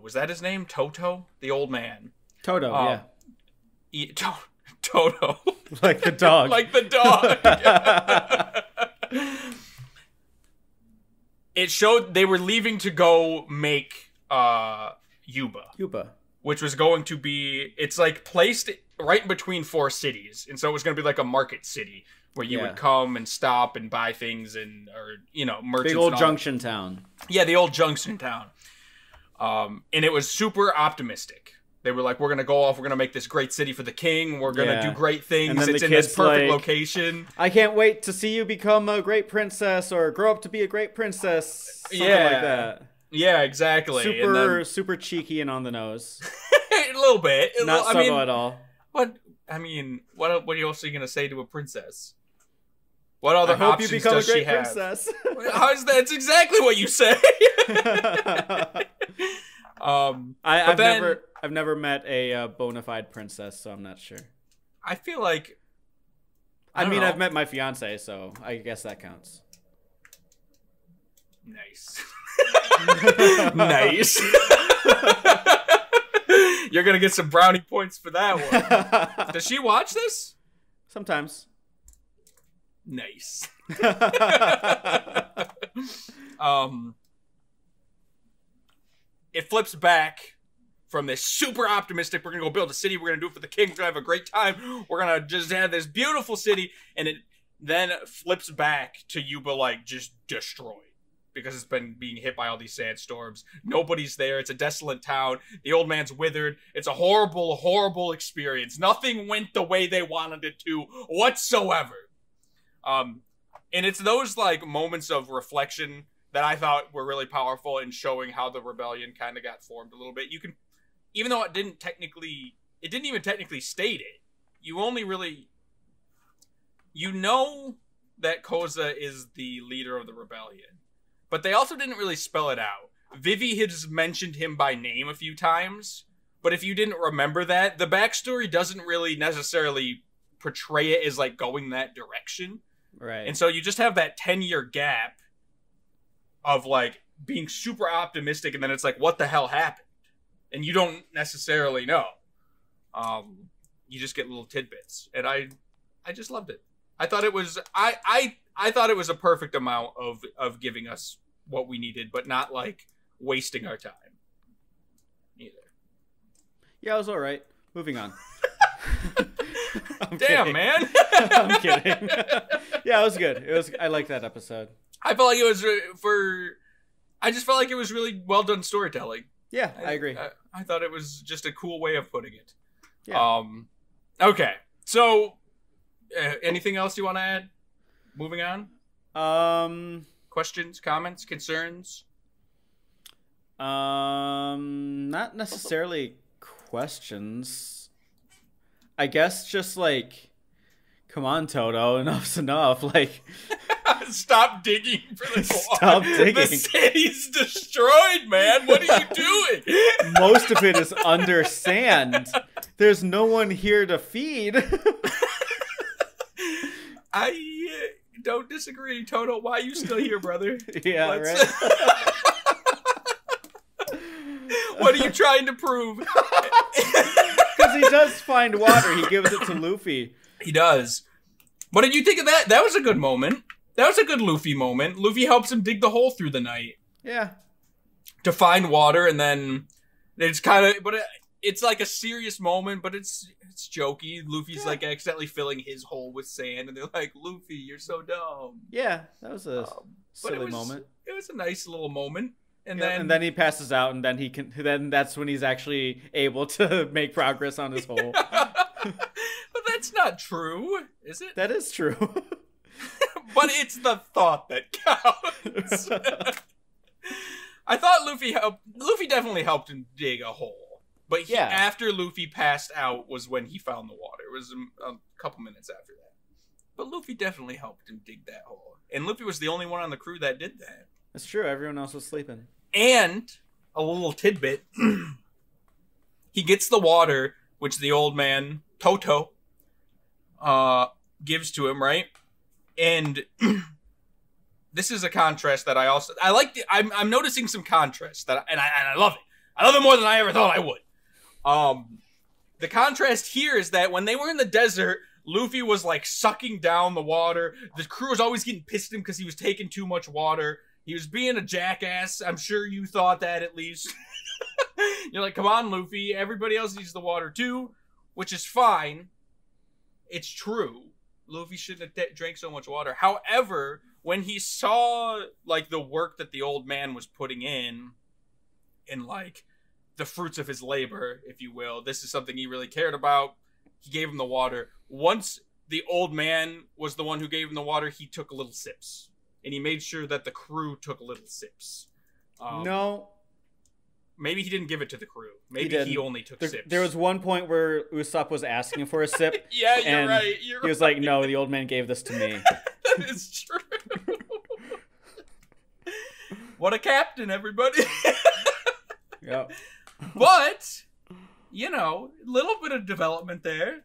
B: Was that his name? Toto? The old man.
A: Toto, yeah.
B: Toto.
A: Like the dog.
B: Like the dog. It showed they were leaving to go make Yuba. Which was going to be, it's like placed right in between 4 cities. And so it was going to be like a market city where you would come and stop and buy things merchants.
A: Big old junction town.
B: Yeah, the old junction town. And it was super optimistic. They were like, we're going to go off, we're going to make this great city for the king, we're going to do great things, it's in this perfect location.
A: I can't wait to see you become a great princess or grow up to be a great princess. Something like that.
B: Yeah, exactly.
A: Super cheeky and on the nose.
B: A little bit.
A: Not subtle at all.
B: What else are you going to say to a princess? What other options does she have? I hope you become a great princess. How is that? It's exactly what you say.
A: I've never met a bona fide princess, so I'm not sure.
B: I feel like...
A: I've met my fiance, so I guess that counts.
B: Nice. Nice. You're going to get some brownie points for that one. Does she watch this?
A: Sometimes.
B: Nice. It flips back from this super optimistic, we're going to go build a city, we're going to do it for the king, we're going to have a great time, we're going to just have this beautiful city, and it then flips back to Yuba, like, just destroyed. Because it's been being hit by all these sandstorms. Nobody's there. It's a desolate town. The old man's withered. It's a horrible, horrible experience. Nothing went the way they wanted it to whatsoever. And it's those, like, moments of reflection that I thought were really powerful in showing how the rebellion kind of got formed a little bit. You can, even though it didn't even technically state it, you only really, that Koza is the leader of the rebellion. But they also didn't really spell it out. Vivi has mentioned him by name a few times, but if you didn't remember that, the backstory doesn't really necessarily portray it as like going that direction.
A: Right.
B: And so you just have that 10-year gap of like being super optimistic, and then it's like, what the hell happened? And you don't necessarily know. You just get little tidbits, and I just loved it. I thought it was I thought it was a perfect amount of giving us what we needed, but not like wasting our time either.
A: Yeah, it was all right. Moving on.
B: Damn,
A: kidding.
B: man.
A: I'm kidding. Yeah, it was good. I liked that episode.
B: I felt like it was I just felt like it was really well done storytelling.
A: Yeah, I agree.
B: I thought it was just a cool way of putting it.
A: Yeah.
B: Okay. So, anything else you want to add? Moving on. Questions, comments, concerns?
A: Not necessarily questions. I guess just like, come on, Toto, enough's enough. Like,
B: stop digging for the
A: Stop digging.
B: The city's destroyed, man. What are you doing?
A: Most of it is under sand. There's no one here to feed.
B: I don't disagree, Toto. Why are you still here, brother?
A: Yeah, right.
B: What are you trying to prove?
A: Because he does find water. He gives it to Luffy.
B: He does. What did you think of that? That was a good moment. That was a good Luffy moment. Luffy helps him dig the hole through the night.
A: Yeah.
B: To find water, and then it's kind of, but it's like a serious moment, but it's jokey. Luffy's like accidentally filling his hole with sand, and they're like, "Luffy, you're so dumb."
A: Yeah, that was a silly moment.
B: It was a nice little moment, and
A: then he passes out, and then he can. Then that's when he's actually able to make progress on his hole.
B: But that's not true, is it?
A: That is true.
B: But it's the thought that counts. I thought Luffy definitely helped him dig a hole. But after Luffy passed out was when he found the water. It was a couple minutes after that. But Luffy definitely helped him dig that hole. And Luffy was the only one on the crew that did that.
A: That's true. Everyone else was sleeping.
B: And a little tidbit. He gets the water, which the old man, Toto, gives to him, right? And this is a contrast that I like. I'm noticing some contrast and I love it. I love it more than I ever thought I would. The contrast here is that when they were in the desert, Luffy was like sucking down the water. The crew was always getting pissed at him because he was taking too much water. He was being a jackass. I'm sure you thought that at least. You're like, come on, Luffy. Everybody else needs the water too, which is fine. It's true. Luffy shouldn't have drank so much water. However, when he saw like the work that the old man was putting in like the fruits of his labor, if you will, this is something he really cared about. He gave him the water. Once the old man was the one who gave him the water, he took little sips. And he made sure that the crew took little sips.
A: No.
B: Maybe he didn't give it to the crew. Maybe he only took sips.
A: There was one point where Usopp was asking for a sip.
B: Yeah, you're right.
A: He was like, no, the old man gave this to me.
B: That is true. What a captain, everybody.
A: Yep.
B: But, a little bit of development there.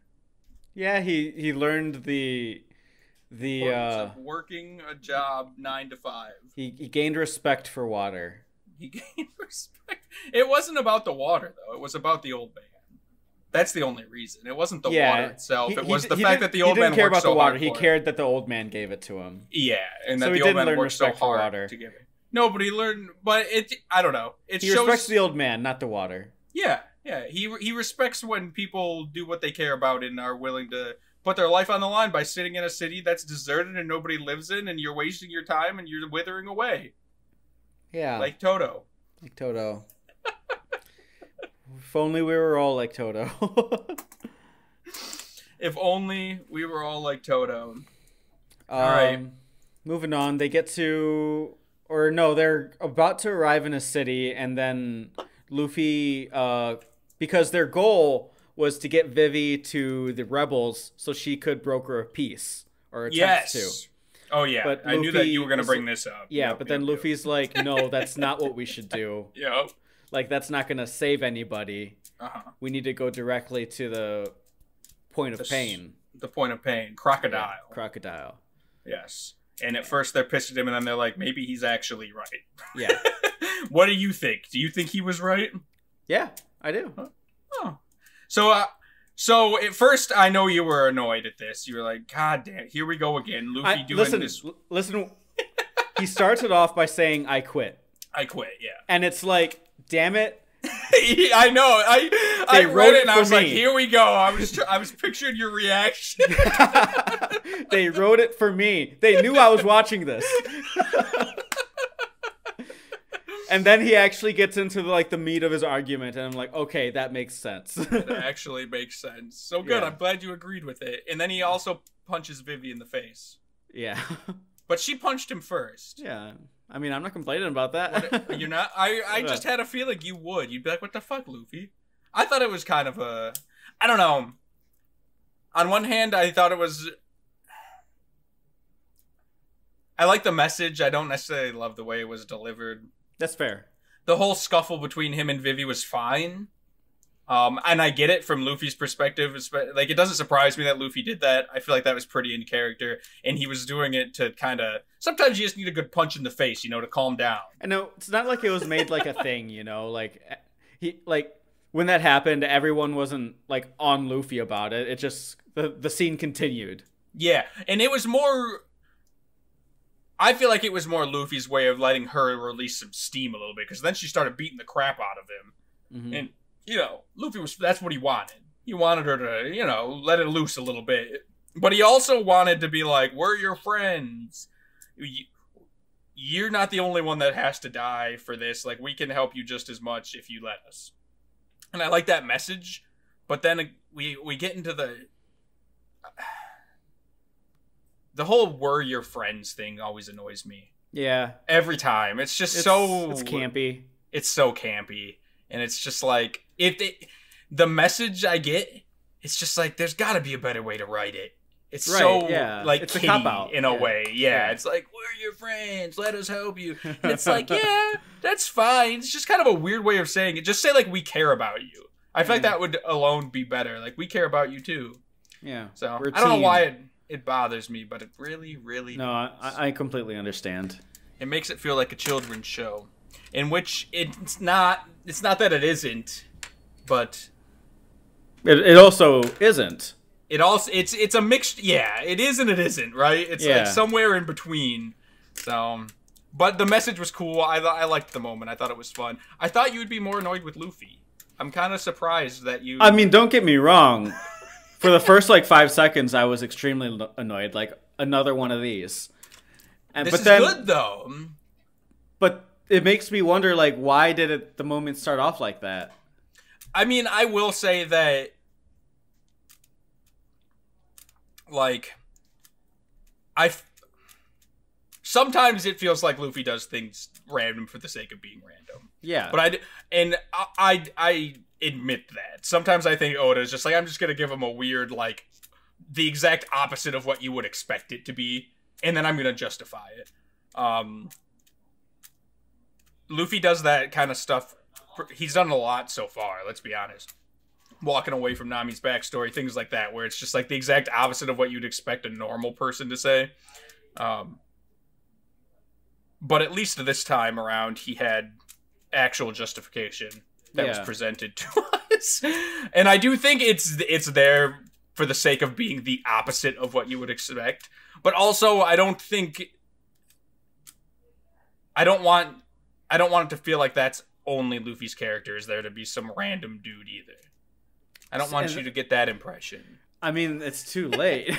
A: Yeah, he learned the
B: of working a job 9 to 5.
A: He gained respect for water.
B: He gained respect. It wasn't about the water, though. It was about the old man. That's the only reason. It wasn't the water itself. It was the fact that the old man
A: didn't care
B: worked
A: about
B: so
A: the water.
B: hard
A: He
B: for
A: cared that the old man gave it to him.
B: Yeah, and
A: so
B: that
A: he
B: the old
A: didn't
B: man
A: learn
B: worked so
A: respect for
B: hard
A: water.
B: to give it. No, but he learned. But I don't know.
A: He respects the old man, not the water.
B: Yeah. He respects when people do what they care about and are willing to put their life on the line by sitting in a city that's deserted and nobody lives in, and you're wasting your time and you're withering away.
A: Yeah.
B: Like Toto.
A: If only we were all like Toto.
B: If only we were all like Toto.
A: All right. Moving on. They're about to arrive in a city, and then Luffy, because their goal was to get Vivi to the rebels so she could broker a peace, or attempt to.
B: Oh, yeah. But I knew that you were going to bring this up.
A: Yeah, but then Luffy's like, no, that's not what we should do.
B: Yep.
A: Like, that's not going to save anybody.
B: Uh-huh.
A: We need to go directly to the point of pain.
B: The point of pain. Crocodile.
A: Yeah, Crocodile.
B: Yes. And at first they're pissed at him, and then they're like, maybe he's actually right.
A: Yeah.
B: What do you think? Do you think he was right?
A: Yeah, I do.
B: Oh. So at first, I know you were annoyed at this. You were like, God damn, here we go again. Luffy doing this.
A: Listen, he starts it off by saying, I quit.
B: I quit, yeah.
A: And it's like, damn it.
B: I know. I wrote it and I was like, here we go. I was picturing your reaction.
A: They wrote it for me. They knew I was watching this. And then he actually gets into the meat of his argument, and I'm like, okay, that makes sense.
B: It actually makes sense. So good. Yeah. I'm glad you agreed with it. And then he also punches Vivi in the face.
A: Yeah.
B: But she punched him first.
A: Yeah. I mean, I'm not complaining about that.
B: You're not? I just had a feeling you would. You'd be like, what the fuck, Luffy? I thought it was kind of a... I don't know. On one hand, I thought it was... I like the message. I don't necessarily love the way it was delivered.
A: That's fair.
B: The whole scuffle between him and Vivi was fine. And I get it from Luffy's perspective. Like, it doesn't surprise me that Luffy did that. I feel like that was pretty in character. And he was doing it to kind of... Sometimes you just need a good punch in the face, to calm down.
A: And no, it's not like it was made like a thing, when that happened, everyone wasn't, on Luffy about it. It just... The scene continued.
B: Yeah, and it was more... I feel like it was more Luffy's way of letting her release some steam a little bit, because then she started beating the crap out of him. Mm-hmm. And, Luffy that's what he wanted. He wanted her to, let it loose a little bit. But he also wanted to be like, we're your friends. You're not the only one that has to die for this. Like, we can help you just as much if you let us. And I like that message. But then we get into the whole "we're your friends" thing always annoys me.
A: Yeah.
B: Every time. It's just It's
A: campy.
B: It's so campy. And it's just like, the message I get, it's just like, there's got to be a better way to write it. It's right, so, it's kiddie a cop-out. In a way. Yeah, it's like, we're your friends, let us help you. And it's like, yeah, that's fine. It's just kind of a weird way of saying it. Just say, we care about you. I feel like that would alone be better. Like, we care about you, too.
A: Yeah.
B: So, I don't know why it bothers me, but it really, really
A: No, I completely understand.
B: It makes it feel like a children's show. In which it's not that it isn't, but...
A: It also isn't.
B: It's a mixed, it is and it isn't, right? It's like somewhere in between. So, but the message was cool. I liked the moment. I thought it was fun. I thought you would be more annoyed with Luffy. I'm kind of surprised that you...
A: I mean, don't get me wrong. For the first 5 seconds, I was extremely annoyed. Like, another one of these.
B: This is good, though.
A: But it makes me wonder, why did the moment start off like that?
B: I mean, I will say that, sometimes it feels like Luffy does things random for the sake of being random.
A: Yeah.
B: But I admit that. Sometimes I think Oda's just I'm just going to give him a weird, the exact opposite of what you would expect it to be, and then I'm going to justify it. Luffy does that kind of stuff. He's done a lot so far, let's be honest. Walking away from Nami's backstory, things like that, where it's just the exact opposite of what you'd expect a normal person to say. But at least this time around, he had actual justification that was presented to us. And I do think it's there for the sake of being the opposite of what you would expect. But also, I don't want it to feel like that's only Luffy's character. Is there to be some random dude either? I don't want you to get that impression.
A: I mean, it's too late.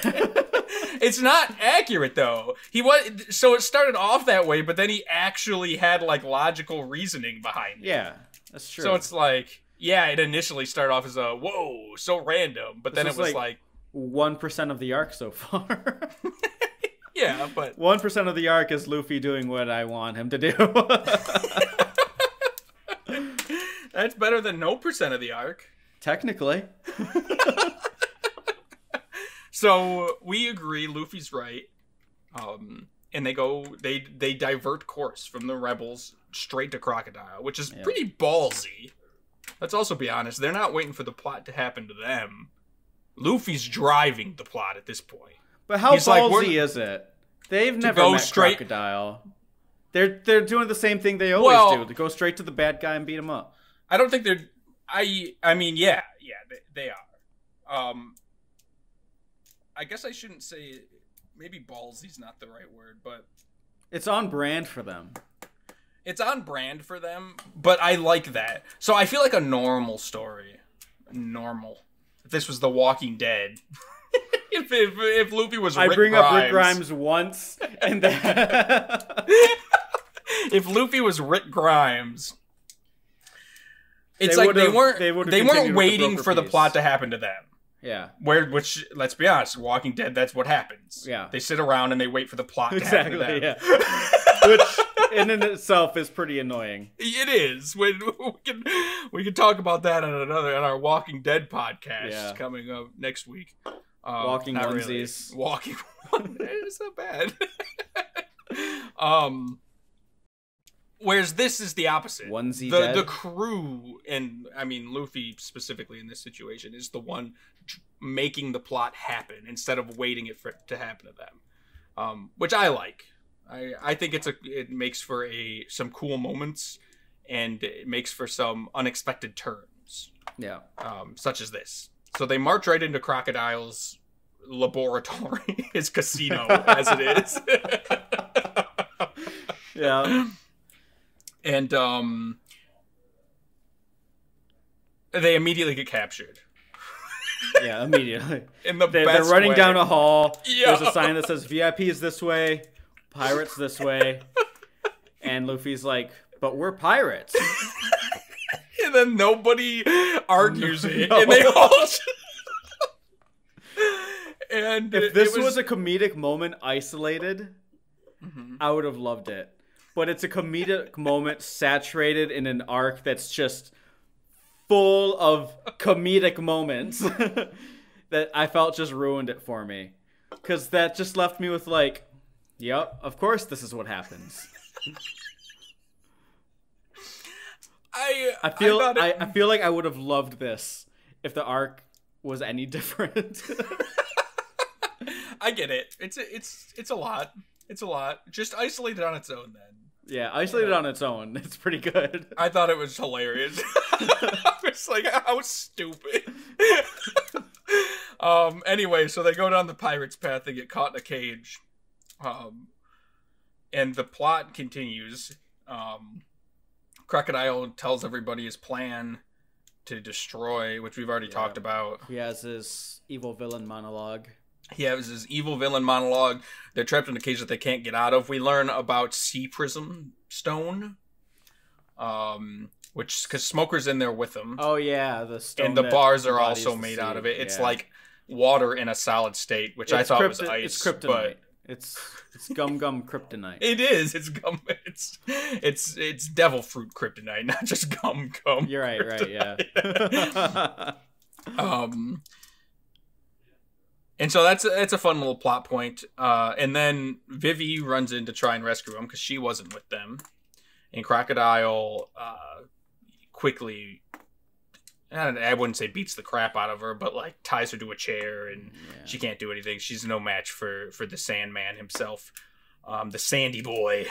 B: It's not accurate, though. So it started off that way, but then he actually had logical reasoning behind it.
A: Yeah, that's true.
B: So it's it initially started off as whoa, so random, but then it was
A: 1% of the arc so far.
B: Yeah, but
A: 1% of the arc is Luffy doing what I want him to do.
B: That's better than no percent of the arc.
A: Technically.
B: So we agree, Luffy's right. And they divert course from the rebels straight to Crocodile, which is pretty ballsy. Let's also be honest, they're not waiting for the plot to happen to them. Luffy's driving the plot at this point.
A: But how ballsy is it? They've never met Crocodile. They're doing the same thing they always do. They go straight to the bad guy and beat him up.
B: I don't think they're... I mean, yeah, they are. I guess I shouldn't say... Maybe ballsy's not the right word, but...
A: It's on brand for them.
B: It's on brand for them, but I like that. So I feel like a normal story. Normal. If this was The Walking Dead... if Luffy was Rick Grimes... I bring up Rick
A: Grimes once, and then...
B: If Luffy was Rick Grimes... It's like they weren't waiting for the plot to happen to them.
A: Yeah.
B: Which, let's be honest, Walking Dead, that's what happens.
A: Yeah.
B: They sit around and they wait for the plot to happen to them.
A: Yeah. Which, in itself, is pretty annoying.
B: It is. We can talk about that on our Walking Dead podcast coming up next week.
A: Walking onesies.
B: Really. Walking it's not bad. Whereas this is the opposite.
A: Onesie
B: the crew, and I mean Luffy specifically in this situation, is the one making the plot happen instead of waiting for it to happen to them, which I like. I think it makes for some cool moments, and it makes for some unexpected turns.
A: Yeah.
B: Such as this. So they march right into Crocodile's laboratory, his casino, as it is.
A: Yeah.
B: And they immediately get captured.
A: Yeah, immediately.
B: They're
A: running down a hall.
B: Yeah.
A: There's a sign that says VIPs this way, pirates this way. And Luffy's like, but we're pirates.
B: And then nobody argues it. And they all... And
A: if this was a comedic moment isolated, I would have loved it. But it's a comedic moment saturated in an arc that's just full of comedic moments that I felt just ruined it for me. Because that just left me with like, yep, of course this is what happens. I feel like I would have loved this if the arc was any different.
B: I get it. It's a lot. It's a lot. Just isolate it on its own then.
A: Yeah, isolated on its own. It's pretty good.
B: I thought it was hilarious. I was like, how stupid. Anyway, so they go down the pirate's path. They get caught in a cage. And the plot continues. Crocodile tells everybody his plan to destroy, which we've already talked about.
A: He has his evil villain monologue.
B: He has his evil villain monologue. They're trapped in a cage that they can't get out of. We learn about sea prism stone, which because Smoker's in there with them.
A: Oh yeah, the stone.
B: And the bars are also made out of it. It's like water in a solid state, which I thought was ice.
A: It's kryptonite. But it's gum kryptonite.
B: It is. It's gum. It's devil fruit kryptonite, not just gum.
A: You're right.
B: Kryptonite. Right. Yeah. And so that's a fun little plot point. And then Vivi runs in to try and rescue him because she wasn't with them. And Crocodile quickly, I wouldn't say beats the crap out of her, but like ties her to a chair and she can't do anything. She's no match for the Sandman himself, the Sandy Boy.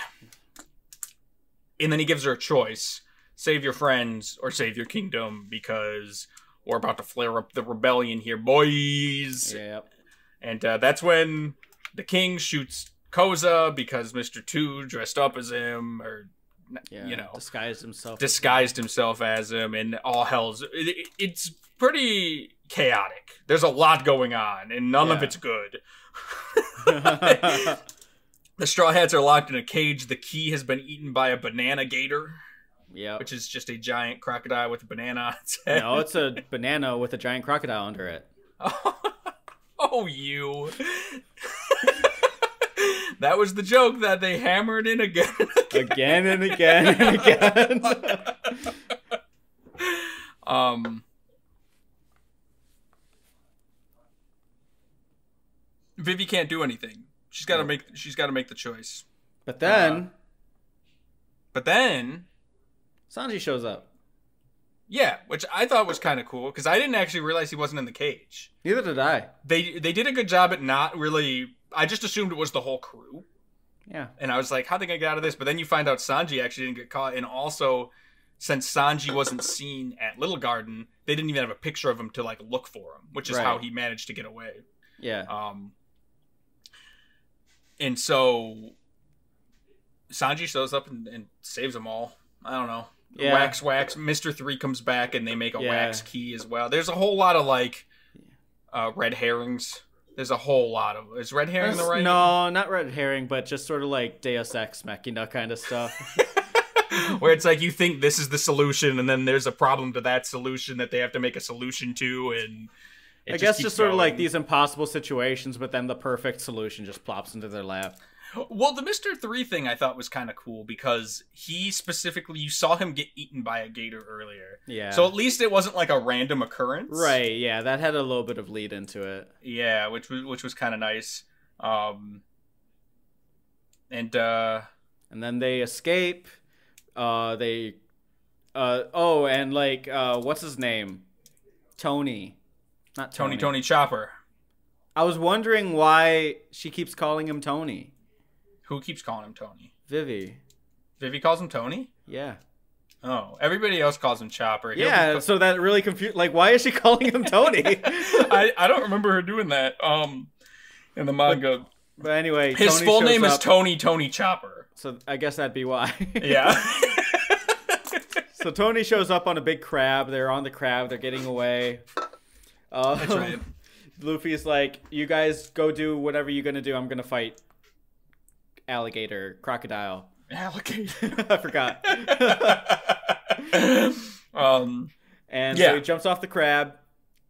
B: And then he gives her a choice. Save your friends or save your kingdom because we're about to flare up the rebellion here, boys.
A: Yep.
B: And that's when the king shoots Koza because Mr. 2 dressed up as him, or
A: disguised himself
B: as him, and all hell's. It's pretty chaotic. There's a lot going on, and none of it's good. The Straw Hats are locked in a cage. The key has been eaten by a banana gator.
A: Yeah,
B: which is just a giant crocodile with a banana on its head.
A: No, it's a banana with a giant crocodile under it.
B: Oh, you. That was the joke that they hammered in again and again. Vivi can't do anything. She's got to make the choice.
A: But then
B: Sanji
A: shows up.
B: Yeah, which I thought was kind of cool because I didn't actually realize he wasn't in the cage.
A: Neither did I.
B: They did a good job at not really. I just assumed it was the whole crew.
A: Yeah.
B: And I was like, how they gonna get out of this? But then you find out Sanji actually didn't get caught, and also since Sanji wasn't seen at Little Garden, they didn't even have a picture of him to like look for him, which is how he managed to get away.
A: Yeah.
B: And so Sanji shows up and saves them all. I don't know. Yeah. Wax. Mr. 3 comes back and they make a wax key as well. There's a whole lot of like red herrings. There's a whole lot of... Is red herring the right?
A: No, not red herring, but just sort of like Deus Ex Machina kind of stuff.
B: Where it's like you think this is the solution and then there's a problem to that solution that they have to make a solution to, and
A: I guess just sort of like these impossible situations, but then the perfect solution just plops into their lap.
B: Well, the Mr. 3 thing I thought was kind of cool because he specifically, you saw him get eaten by a gator earlier. Yeah. So at least it wasn't like a random occurrence.
A: Right, yeah. That had a little bit of lead into it.
B: Yeah, which was kind of nice. And
A: then they escape. And like, what's his name? Tony. Not Tony.
B: Tony Chopper.
A: I was wondering why she keeps calling him Tony.
B: Who keeps calling him Tony?
A: Vivi.
B: Vivi calls him Tony?
A: Yeah.
B: Oh, everybody else calls him Chopper.
A: Yeah, so that really confused. Like, why is she calling him Tony?
B: I don't remember her doing that. In the manga.
A: But anyway,
B: his
A: Tony
B: full name
A: up.
B: is Tony Chopper.
A: So I guess that'd be why.
B: Yeah.
A: So Tony shows up on a big crab. They're on the crab. They're getting away.
B: That's right.
A: Luffy's like, you guys go do whatever you're gonna do. I'm gonna fight crocodile. I forgot. And so he jumps off the crab,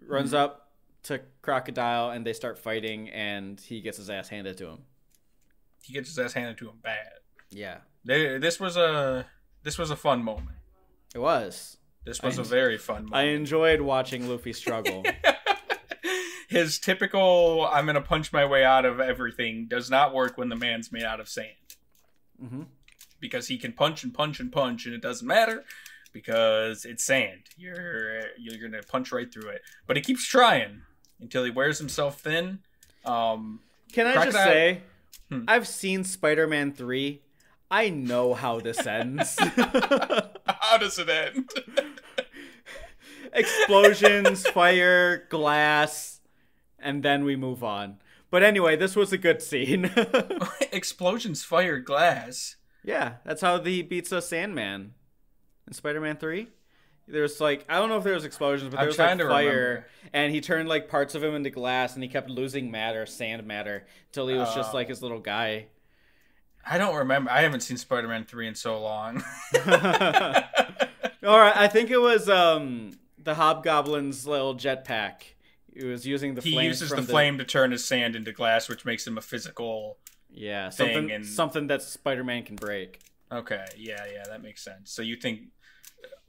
A: runs up to Crocodile, and they start fighting, and he gets his ass handed to him.
B: He gets his ass handed to him bad.
A: Yeah.
B: This was a fun moment.
A: It was.
B: This was a very fun moment.
A: I enjoyed watching Luffy struggle.
B: His typical, I'm going to punch my way out of everything does not work when the man's made out of sand.
A: Mm-hmm.
B: Because he can punch and punch and punch, and it doesn't matter because it's sand. You're going to punch right through it. But he keeps trying until he wears himself thin.
A: Can I just say, I've seen Spider-Man 3. I know how this ends.
B: How does it end?
A: Explosions, fire, glass, and then we move on. But anyway, this was a good scene.
B: Explosions, fire, glass.
A: Yeah, that's how he beats a Sandman in Spider-Man 3. There's like, I don't know if there was explosions, but there was like fire, and he turned like parts of him into glass, and he kept losing sand matter, until he was just like his little guy.
B: I don't remember. I haven't seen Spider-Man 3 in so long.
A: All right, I think it was the Hobgoblin's little jetpack. He was using the flame.
B: He uses the flame to turn his sand into glass, which makes him a physical thing.
A: Something that Spider-Man can break.
B: Okay, yeah, that makes sense. So you think,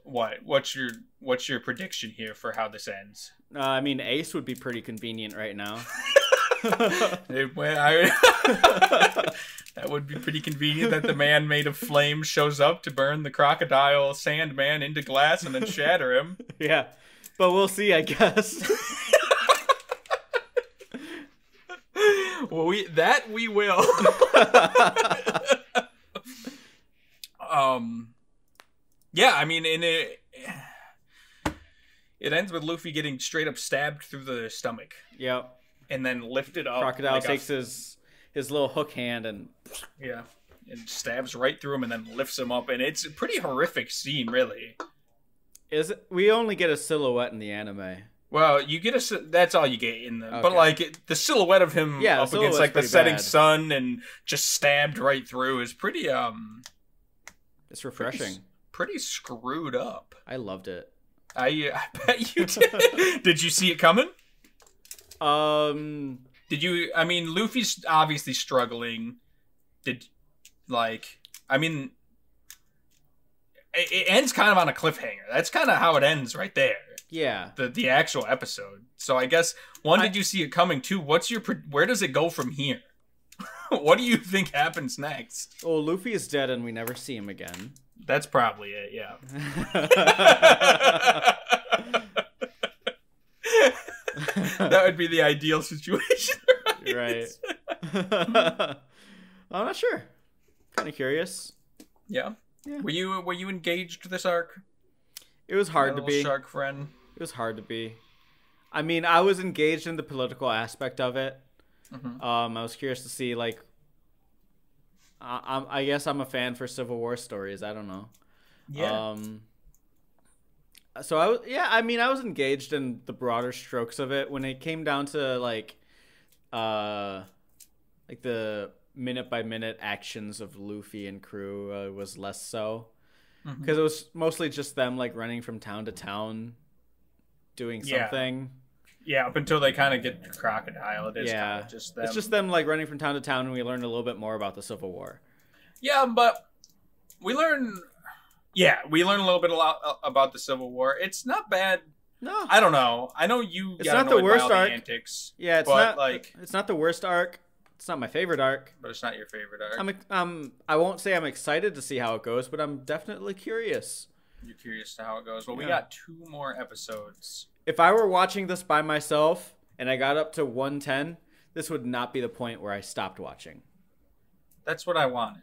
B: what's your prediction here for how this ends?
A: I mean, Ace would be pretty convenient right now.
B: That would be pretty convenient that the man made of flame shows up to burn the crocodile Sandman into glass and then shatter him.
A: Yeah, but we'll see, I guess.
B: Well, we will. Yeah, I mean, it ends with Luffy getting straight up stabbed through the stomach.
A: Yep.
B: And then lifted up.
A: Crocodile takes his little hook hand and
B: stabs right through him and then lifts him up, and it's a pretty horrific scene, really.
A: We only get a silhouette in the anime.
B: Well, you get that's all you get in the, okay. But like the silhouette of him up against like the setting sun and just stabbed right through is pretty
A: it's refreshing.
B: Pretty screwed up.
A: I loved it.
B: I bet you did. Did you see it coming? Did you? I mean, Luffy's obviously struggling. It ends kind of on a cliffhanger. That's kind of how it ends right there.
A: Yeah.
B: The actual episode. So I guess did you see it coming? Two, where does it go from here? What do you think happens next?
A: Well, Luffy is dead and we never see him again.
B: That's probably it, yeah. That would be the ideal situation,
A: right? I'm not sure. Kind of curious.
B: Yeah. Were you engaged this arc?
A: It was hard to be.
B: Shark friend.
A: It was hard to be. I mean, I was engaged in the political aspect of it.
B: Mm-hmm.
A: I was curious to see, like, I guess I'm a fan for Civil War stories. I don't know.
B: Yeah.
A: So I was engaged in the broader strokes of it. When it came down to like the minute by minute actions of Luffy and crew, was less so, because it was mostly just them like running from town to town, doing something.
B: Yeah, up until they kind of get to Crocodile, it is kind of just them.
A: It's just them like running from town to town, and we learned a little bit more about the Civil War.
B: Yeah, but we learn a little bit about the Civil War. It's not bad.
A: No,
B: I don't know. I know you.
A: It's not the worst arc.
B: Antics,
A: yeah, it's not the worst arc. It's not my favorite arc.
B: But it's not your favorite arc.
A: I won't say I'm excited to see how it goes, but I'm definitely curious.
B: You're curious to how it goes. Well, we got 2 more episodes.
A: If I were watching this by myself and I got up to 110, this would not be the point where I stopped watching.
B: That's what I wanted.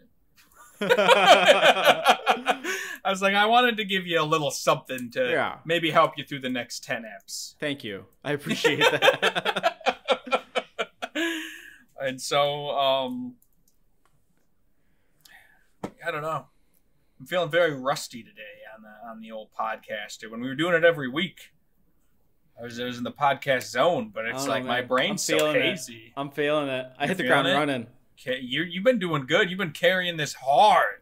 B: I was like, I wanted to give you a little something to maybe help you through the next 10 eps.
A: Thank you. I appreciate that.
B: And so, I don't know. I'm feeling very rusty today on the old podcast. When we were doing it every week, I was in the podcast zone, but it's my brain's so hazy.
A: I'm feeling it. I hit the ground running.
B: Okay, you've been doing good. You've been carrying this hard.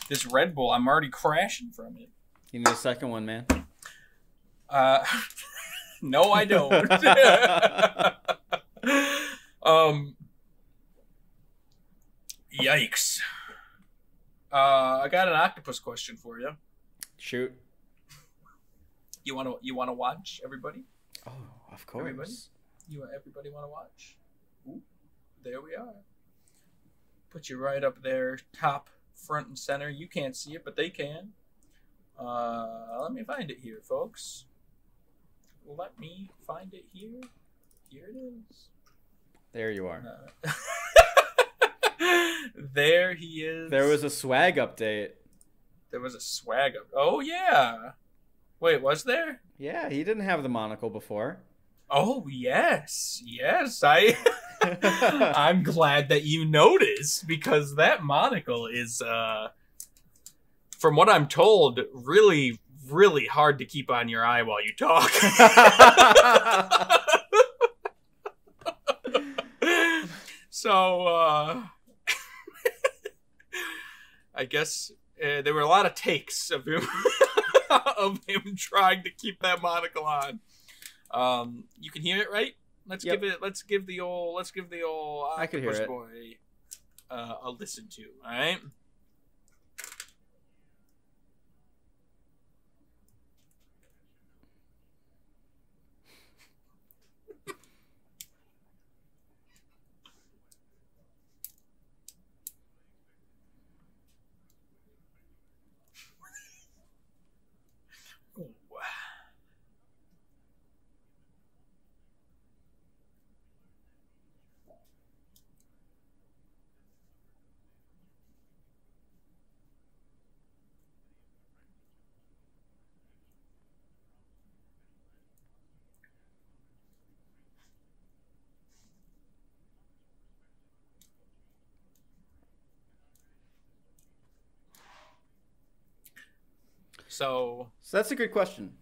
B: This Red Bull, I'm already crashing from it.
A: You need a second one, man.
B: No, I don't. Yikes. I got an octopus question for you.
A: Shoot.
B: You wanna watch, everybody?
A: Oh, of course.
B: Everybody wanna watch? Ooh, there we are. Put you right up there, top, front, and center. You can't see it, but they can. Let me find it here, folks. Let me find it here. Here it is.
A: There you are.
B: There he is.
A: There was a swag update.
B: Oh, yeah. Wait, was there?
A: Yeah, he didn't have the monocle before.
B: Oh, yes. I'm glad that you noticed, because that monocle is, from what I'm told, really, really hard to keep on your eye while you talk. So, I guess there were a lot of takes of him trying to keep that monocle on. You can hear it, right? Let's give the old
A: I could hear it.
B: Boy a listen to. All right. So
A: that's a good question.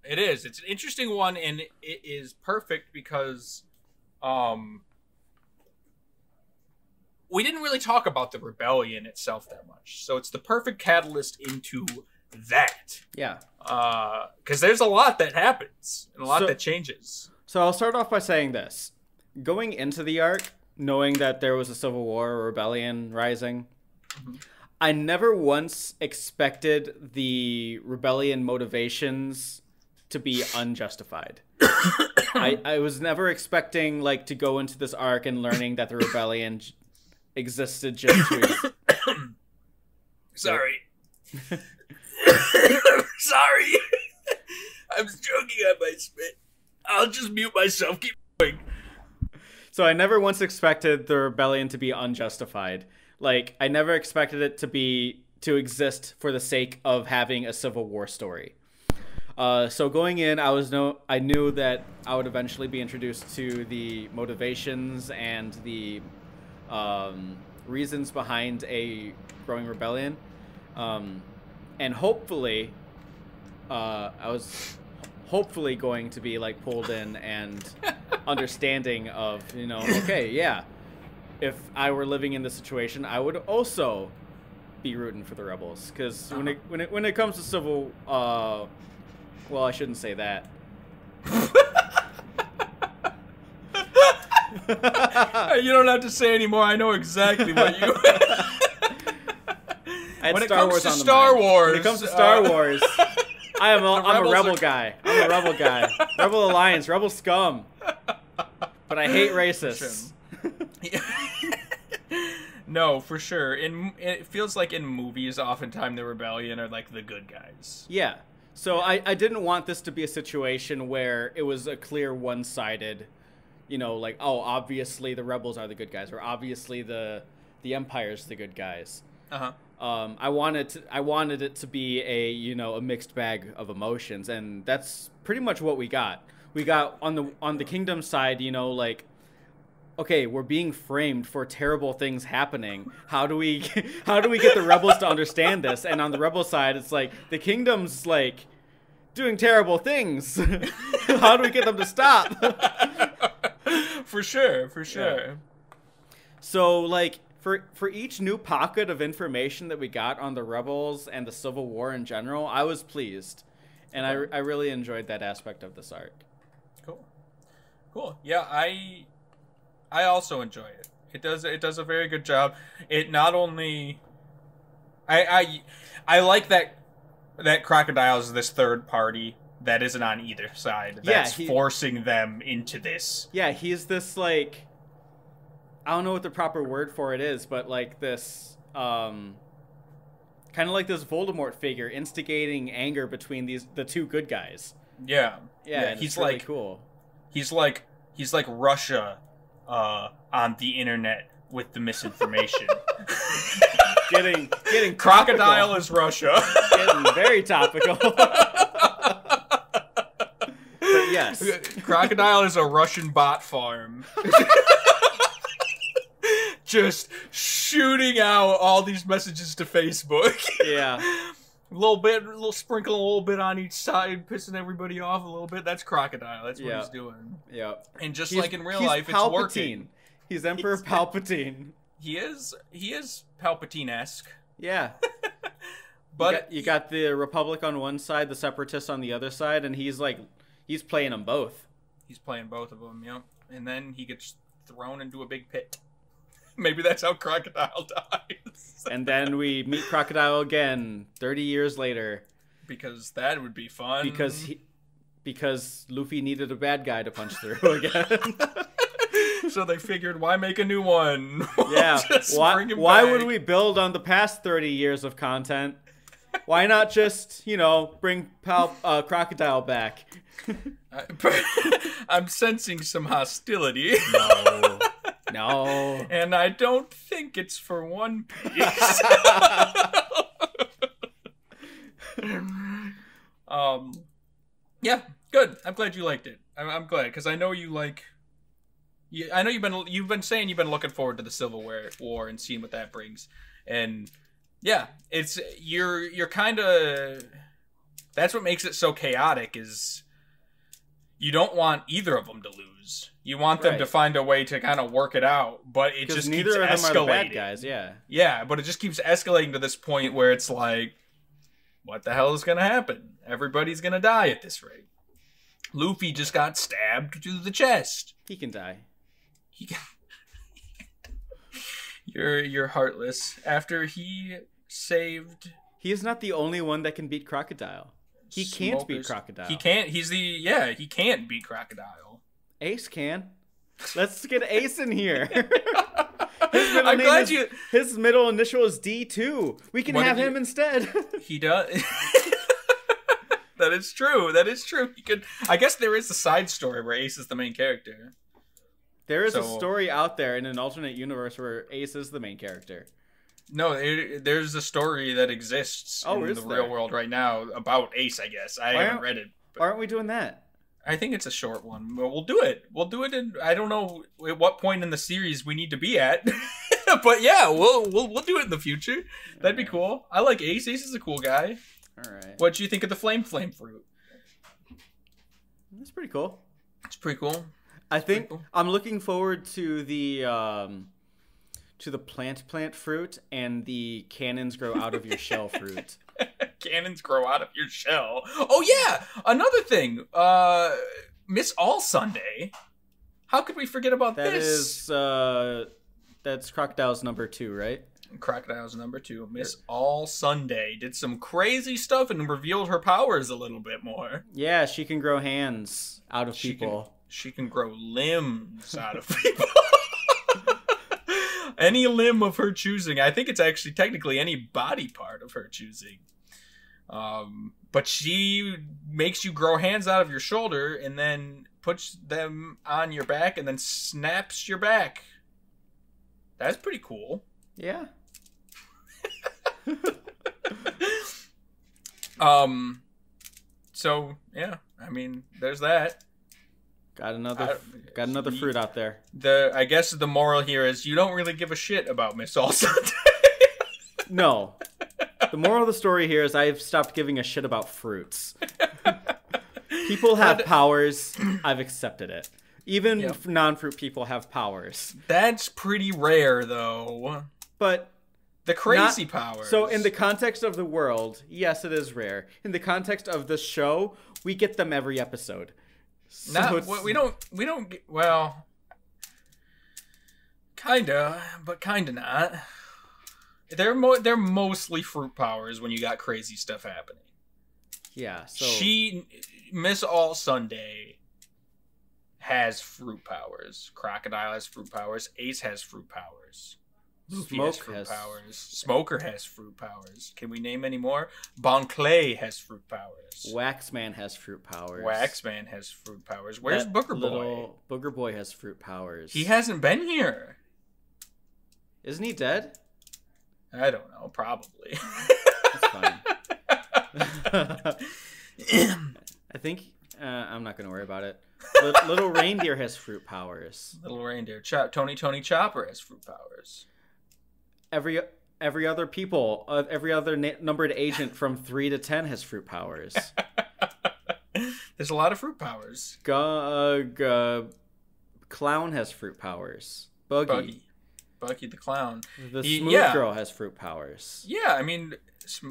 B: It is. It's an interesting one, and it is perfect because we didn't really talk about the rebellion itself that much. So it's the perfect catalyst into that.
A: Yeah.
B: Because there's a lot that happens and a lot that changes.
A: So I'll start off by saying this. Going into the arc, knowing that there was a civil war or rebellion rising, I never once expected the rebellion motivations to be unjustified. I was never expecting to go into this arc and learning that the rebellion existed just to...
B: Sorry. Sorry. I'm choking on my spit. I'll just mute myself. Keep going.
A: So I never once expected the rebellion to be unjustified. Like, I never expected it to exist for the sake of having a civil war story. So going in, I knew that I would eventually be introduced to the motivations and the reasons behind a growing rebellion, and hopefully, I was hopefully going to be like pulled in and understanding of, okay, yeah, if I were living in this situation, I would also be rooting for the rebels, because when it comes to civil, well, I shouldn't say that.
B: You don't have to say anymore. I know exactly what you. When it comes to Star Wars, I'm a rebel guy. I'm a rebel guy. Rebel Alliance, rebel scum.
A: But I hate racists.
B: No, for sure. It feels like in movies, oftentimes the rebellion are like the good guys.
A: Yeah. So I didn't want this to be a situation where it was a clear one-sided, like, oh, obviously the rebels are the good guys, or obviously the Empire's the good guys.
B: Uh-huh.
A: I wanted it to be a mixed bag of emotions, and that's pretty much what we got. We got on the Kingdom side, like, okay, we're being framed for terrible things happening. How do we get the rebels to understand this? And on the rebel side, it's like the Kingdom's like doing terrible things. How do we get them to stop?
B: For sure.
A: Yeah. So like for each new pocket of information that we got on the rebels and the Civil War in general, I was pleased, and I really enjoyed that aspect of this arc.
B: Cool. Yeah, I also enjoy it. It does a very good job. It not only I like that Crocodile is this third party that isn't on either side. That's forcing them into this.
A: Yeah, he's this like, I don't know what the proper word for it is, but like this kind of like this Voldemort figure instigating anger between the two good guys.
B: Yeah.
A: He's really cool.
B: He's like Russia on the internet with the misinformation.
A: getting
B: Crocodile is Russia.
A: Getting very topical. But yes.
B: Crocodile is a Russian bot farm. Just shooting out all these messages to Facebook.
A: Yeah.
B: Sprinkle a little bit on each side, pissing everybody off a little bit. That's Crocodile. That's what he's doing.
A: Yeah.
B: And just like in real life, it's working.
A: He's Emperor Palpatine.
B: He is Palpatine-esque.
A: Yeah.
B: But
A: you got the Republic on one side, the Separatists on the other side, and he's playing them both.
B: He's playing both of them, yeah. And then he gets thrown into a big pit. Maybe that's how Crocodile dies.
A: And then we meet Crocodile again 30 years later.
B: Because that would be fun.
A: Because Luffy needed a bad guy to punch through again.
B: So they figured, why make a new one?
A: Yeah. Why would we build on the past 30 years of content? Why not just, bring Crocodile back?
B: I'm sensing some hostility.
A: No.
B: And I don't think it's for One Piece. Yeah, good. I'm glad you liked it. I'm glad, because I know you like. I know you've been saying you've been looking forward to the Civil War and seeing what that brings, and yeah, it's you're kind of. That's what makes it so chaotic. Is you don't want either of them to lose. You want them to find a way to kind of work it out, but it just keeps escalating. Neither of them are the bad
A: guys, yeah.
B: Yeah, but it just keeps escalating to this point where it's like, what the hell is going to happen? Everybody's going to die at this rate. Luffy just got stabbed to the chest.
A: He can die.
B: You're heartless. After he saved...
A: He is not the only one that can beat Crocodile. He can't beat Crocodile.
B: He can't. He can't beat Crocodile.
A: Ace can. Let's get Ace in here.
B: I'm glad you.
A: His middle initial is D2. We can have him instead.
B: He does. That is true. That is true. You could. I guess there is a side story where Ace is the main character.
A: There is a story out there in an alternate universe where Ace is the main character.
B: No, there's a story that exists in the real world right now about Ace, I guess. I haven't read it.
A: Why aren't we doing that?
B: I think it's a short one. We'll do it. We'll do it in, I don't know at what point in the series we need to be at. But yeah, we'll do it in the future. That'd be cool. I like Ace. Ace is a cool guy.
A: All right.
B: What do you think of the flame fruit?
A: That's pretty cool.
B: It's pretty cool.
A: I think I'm looking forward to the plant fruit and the cannons grow out of your shell fruit.
B: Cannons grow out of your shell. Oh yeah, another thing. Miss All Sunday. How could we forget about this?
A: That's Crocodile's number 2, right?
B: Crocodile's number 2. Miss All Sunday did some crazy stuff and revealed her powers a little bit more.
A: Yeah, she can grow hands out of people.
B: She can grow limbs out of people. Any limb of her choosing. I think it's actually technically any body part of her choosing. But she makes you grow hands out of your shoulder and then puts them on your back and then snaps your back. That's pretty cool.
A: Yeah.
B: So yeah, I mean, there's that.
A: Got another fruit out there.
B: I guess the moral here is you don't really give a shit about Miss All Sunday.
A: No. The moral of the story here is I've stopped giving a shit about fruits. People have powers. I've accepted it. Even non-fruit people have powers.
B: That's pretty rare, though.
A: But
B: the crazy powers.
A: So in the context of the world, yes, it is rare. In the context of the show, we get them every episode. So
B: we don't get, well, kinda, but kinda not. They're mostly fruit powers when you got crazy stuff happening.
A: Yeah, so
B: Miss All Sunday has fruit powers. Crocodile has fruit powers. Ace has fruit powers. Luffy has fruit powers. Smoker has fruit powers. Can we name any more? Bon Clay has fruit powers.
A: Waxman has fruit powers.
B: Waxman has fruit powers. Where's Booger Boy?
A: Booger Boy has fruit powers.
B: He hasn't been here.
A: Isn't he dead?
B: I don't know. Probably.
A: That's fine. I think I'm not going to worry about it. Little Reindeer has fruit powers.
B: Little Reindeer. Tony Chopper has fruit powers.
A: Every other numbered agent from 3 to 10 has fruit powers.
B: There's a lot of fruit powers.
A: Clown has fruit powers. Buggy
B: the Clown.
A: The Smooth Girl has fruit powers.
B: Yeah, I mean,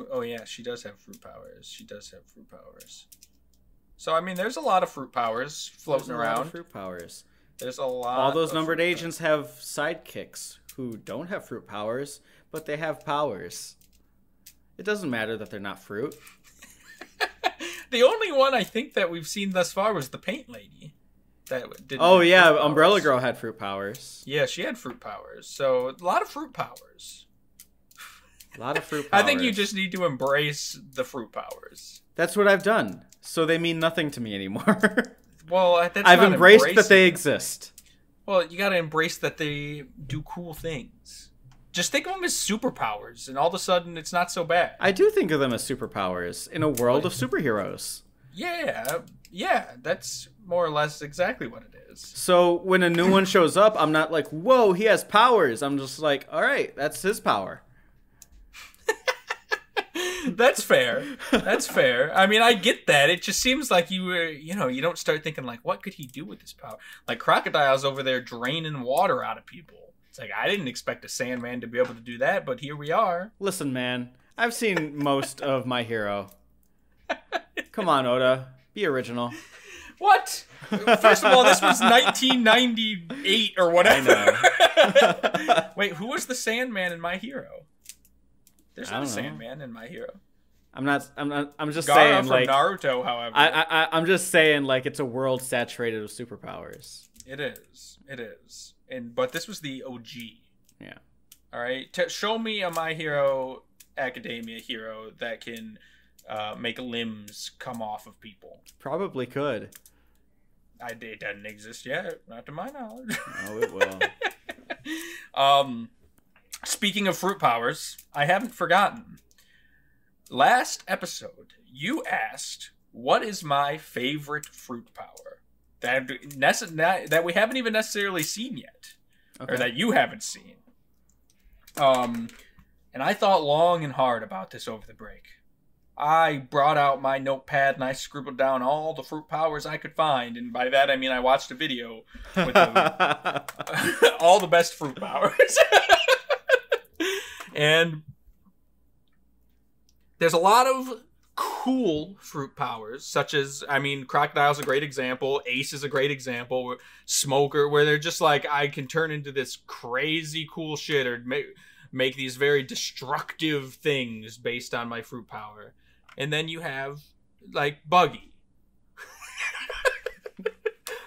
B: oh yeah, she does have fruit powers. So I mean, there's a lot of fruit powers floating around. There's a lot.
A: All those numbered agents have sidekicks who don't have fruit powers, but they have powers. It doesn't matter that they're not fruit.
B: The only one I think that we've seen thus far was the Paint Lady.
A: Umbrella Girl had fruit powers.
B: Yeah, she had fruit powers. So a lot of fruit powers.
A: I
B: think you just need to embrace the fruit powers.
A: That's what I've done. So they mean nothing to me anymore.
B: Well,
A: I've embraced that they exist.
B: Well, you got to embrace that they do cool things. Just think of them as superpowers, and all of a sudden, it's not so bad.
A: I do think of them as superpowers in a world of superheroes.
B: Yeah, that's more or less exactly what it is.
A: So when a new one shows up, I'm not like, whoa, he has powers. I'm just like, all right, that's his power.
B: That's fair. I mean, I get that. It just seems like you don't start thinking like, what could he do with this power? Like Crocodile's over there draining water out of people. It's like, I didn't expect a Sandman to be able to do that, but here we are.
A: Listen, man, I've seen most of My Hero. Come on, Oda. Be original.
B: What? First of all, this was 1998 or whatever. I know. Wait, who was the Sandman in My Hero? There's not a Sandman in My Hero.
A: I'm just
B: Gaara
A: saying,
B: from
A: like
B: Naruto, however.
A: I'm just saying, like, it's a world saturated with superpowers.
B: It is. But this was the OG.
A: Yeah.
B: All right. Show me a My Hero Academia hero that can make limbs come off of people.
A: Probably could.
B: It doesn't exist yet, not to my knowledge.
A: Oh, it will.
B: Speaking of fruit powers, I haven't forgotten. Last episode, you asked, what is my favorite fruit power? That we haven't even necessarily seen yet. Okay. Or that you haven't seen. And I thought long and hard about this over the break. I brought out my notepad and I scribbled down all the fruit powers I could find. And by that, I mean I watched a video with all the best fruit powers. And there's a lot of cool fruit powers, such as, I mean, Crocodile's a great example. Ace is a great example. Smoker, where they're just like, I can turn into this crazy cool shit or make these very destructive things based on my fruit power. And then you have, like, Buggy,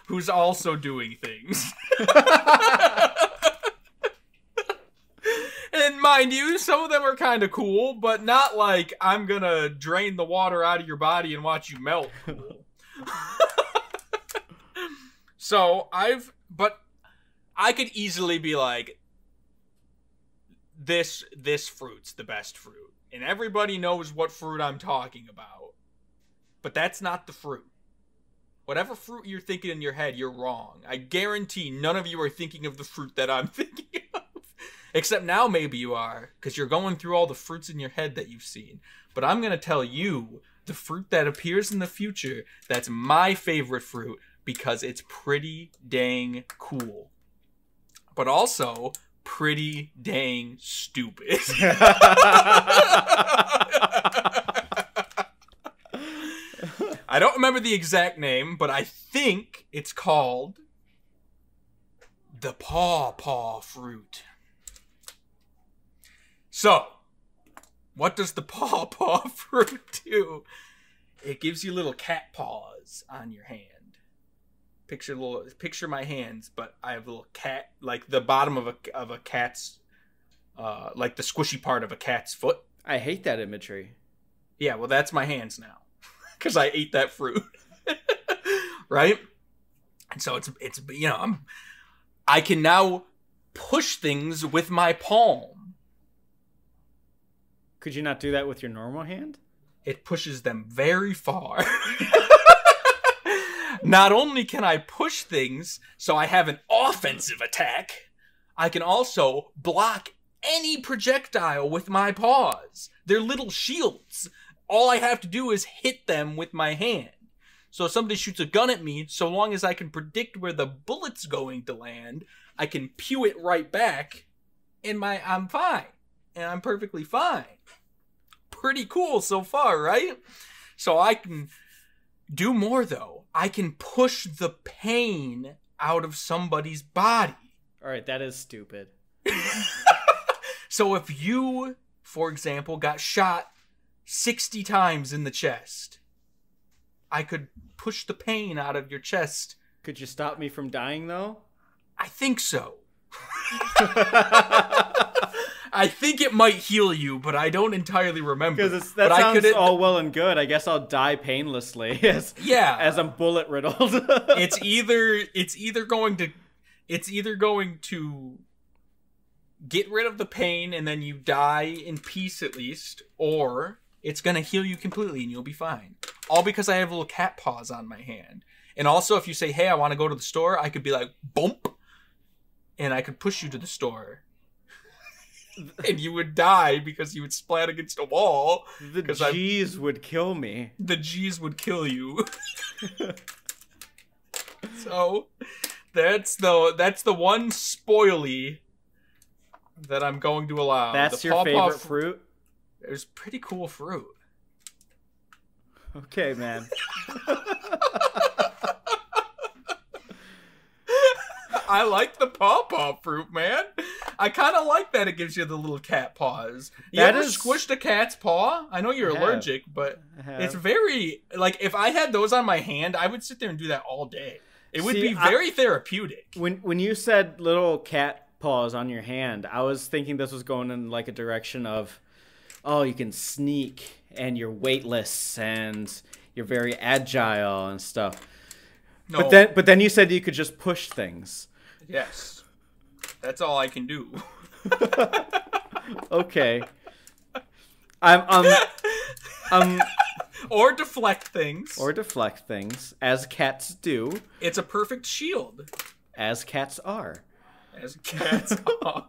B: who's also doing things. And mind you, some of them are kind of cool, but not like, I'm gonna drain the water out of your body and watch you melt. Cool. But I could easily be like, this fruit's the best fruit. And everybody knows what fruit I'm talking about. But that's not the fruit. Whatever fruit you're thinking in your head, you're wrong. I guarantee none of you are thinking of the fruit that I'm thinking of. Except now maybe you are, because you're going through all the fruits in your head that you've seen. But I'm going to tell you the fruit that appears in the future that's my favorite fruit because it's pretty dang cool. But also pretty dang stupid. I don't remember the exact name, but I think it's called the paw fruit. So, what does the paw fruit do? It gives you little cat paws on your hand. Picture my hands, but I have a little cat, like the bottom of a cat's, like the squishy part of a cat's foot.
A: I hate that imagery.
B: Yeah, well, that's my hands now, because I ate that fruit, right? And so it's I can now push things with my palm.
A: Could you not do that with your normal hand?
B: It pushes them very far. Not only can I push things so I have an offensive attack, I can also block any projectile with my paws. They're little shields. All I have to do is hit them with my hand. So if somebody shoots a gun at me, so long as I can predict where the bullet's going to land, I can pew it right back, and I'm fine. And I'm perfectly fine. Pretty cool so far, right? So I can do more, though. I can push the pain out of somebody's body.
A: All right, that is stupid.
B: So if you, for example, got shot 60 times in the chest, I could push the pain out of your chest.
A: Could you stop me from dying, though?
B: I think so. I think it might heal you, but I don't entirely remember.
A: Because that sounds all well and good. I guess I'll die painlessly as I'm bullet riddled.
B: it's either going to get rid of the pain and then you die in peace at least, or it's going to heal you completely and you'll be fine. All because I have little cat paws on my hand. And also, if you say, hey, I want to go to the store, I could be like, bump, and I could push you to the store. And you would die because you would splat against a wall.
A: The G's would kill me.
B: The G's would kill you. So, that's the one spoilie that I'm going to allow.
A: That's your favorite fruit?
B: It's pretty cool fruit.
A: Okay, man.
B: I like the paw fruit, man. I kind of like that it gives you the little cat paws. You ever squished a cat's paw? I know you're allergic, but it's very, like, if I had those on my hand, I would sit there and do that all day. It would be very therapeutic.
A: When you said little cat paws on your hand. I was thinking this was going in like a direction of, oh, you can sneak and you're weightless and you're very agile and stuff.
B: No.
A: But then you said you could just push things.
B: Yes. That's all I can do.
A: Okay. I'm
B: Or deflect things.
A: Or deflect things, as cats do.
B: It's a perfect shield.
A: As cats are.
B: As cats are.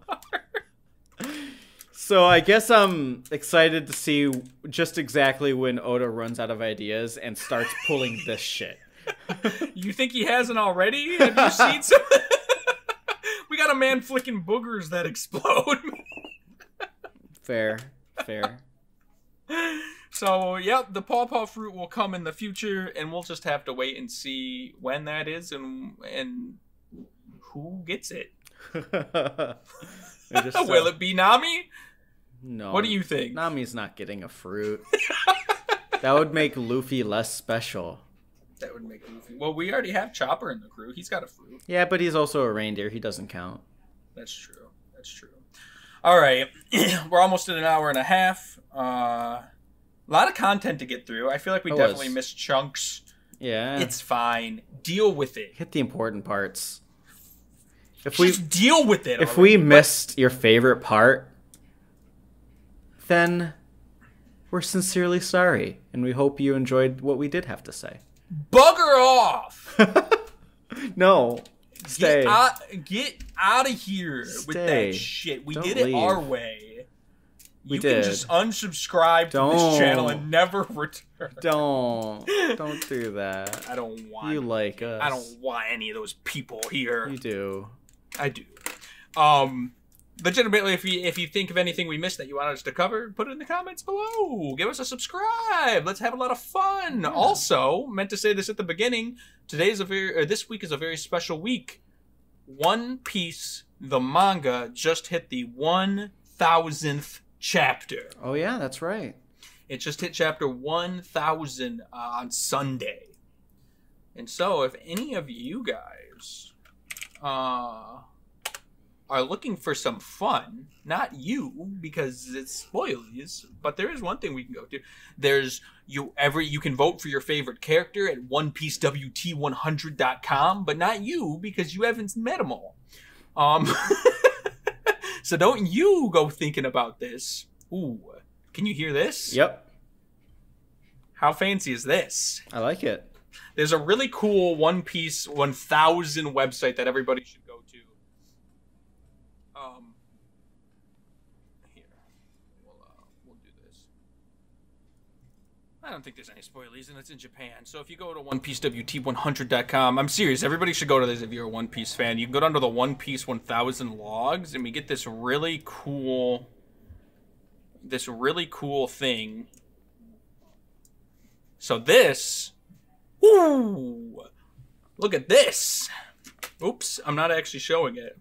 A: So I guess I'm excited to see just exactly when Oda runs out of ideas and starts pulling this shit.
B: You think he hasn't already? Have you seen some? We got a man flicking boogers that explode.
A: Fair.
B: So, yeah, the pawpaw fruit will come in the future, and we'll just have to wait and see when that is and who gets it. Will it be Nami?
A: No.
B: What do you think?
A: Nami's not getting a fruit. That would make Luffy less special.
B: That would make Luffy. Well, we already have Chopper in the crew. He's got a fruit.
A: Yeah, but he's also a reindeer. He doesn't count.
B: That's true. All right. We're almost at an hour and a half. A lot of content to get through. I feel like we definitely missed chunks.
A: Yeah.
B: It's fine. Deal with it.
A: Hit the important parts.
B: Just deal with it.
A: If we missed your favorite part, then we're sincerely sorry, and we hope you enjoyed what we did have to say.
B: Bugger off!
A: No. Stay.
B: Get out of here with that shit. We did it our way. You can just unsubscribe to this channel and never return.
A: Don't do that.
B: I don't want.
A: You like us.
B: I don't want any of those people here.
A: You do.
B: I do. Legitimately, if you think of anything we missed that you want us to cover, put it in the comments below. Give us a subscribe. Let's have a lot of fun. Yeah. Also, meant to say this at the beginning. This week is a very special week. One Piece, the manga, just hit the 1,000th chapter.
A: Oh yeah, that's right.
B: It just hit chapter 1,000 on Sunday. And so, if any of you guys are looking for some fun, not you, because it's spoilies, but there is one thing we can go to. You can vote for your favorite character at OnePieceWT100.com, but not you, because you haven't met them all. So don't you go thinking about this. Ooh, can you hear this?
A: Yep.
B: How fancy is this?
A: I like it.
B: There's a really cool One Piece 1000 website that everybody should go to. Here, we'll do this. I don't think there's any spoilers, and it's in Japan. So if you go to OnePieceWT100.com, I'm serious. Everybody should go to this if you're a One Piece fan. You can go down to the One Piece 1000 logs, and we get this really cool thing. So this, ooh, look at this. Oops, I'm not actually showing it.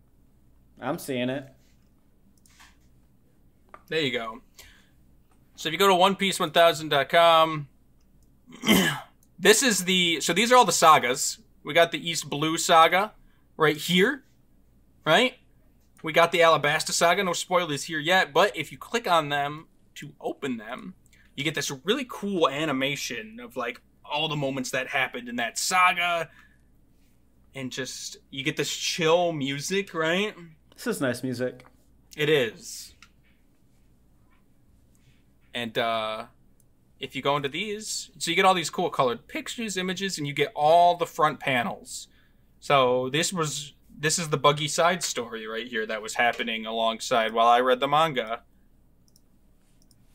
A: I'm seeing it.
B: There you go. So if you go to OnePiece1000.com, these are all the sagas. We got the East Blue saga right here, right? We got the Alabasta saga. No spoilers here yet, but if you click on them to open them, you get this really cool animation of like all the moments that happened in that saga, and just you get this chill music, right?
A: This is nice music.
B: It is. And if you go into these, so you get all these cool colored pictures, images, and you get all the front panels. So this is the Buggy side story right here that was happening alongside while I read the manga.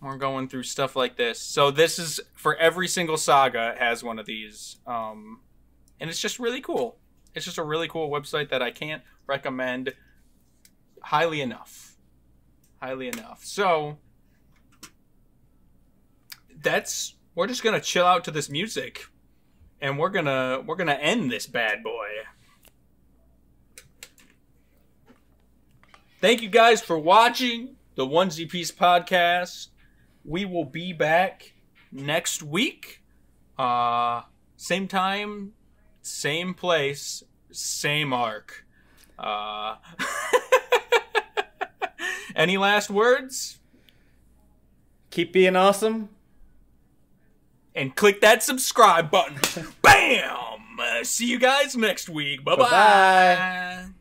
B: We're going through stuff like this. So this is for every single saga it has one of these. And it's just really cool. It's just a really cool website that I can't recommend highly enough. Highly enough. So we're just gonna chill out to this music, and we're gonna end this bad boy. Thank you guys for watching the Onesie Piece podcast. We will be back next week. Same time, same place, same arc. Any last words?
A: Keep being awesome.
B: And click that subscribe button. Bam! See you guys next week. Bye-bye.
A: Bye-bye.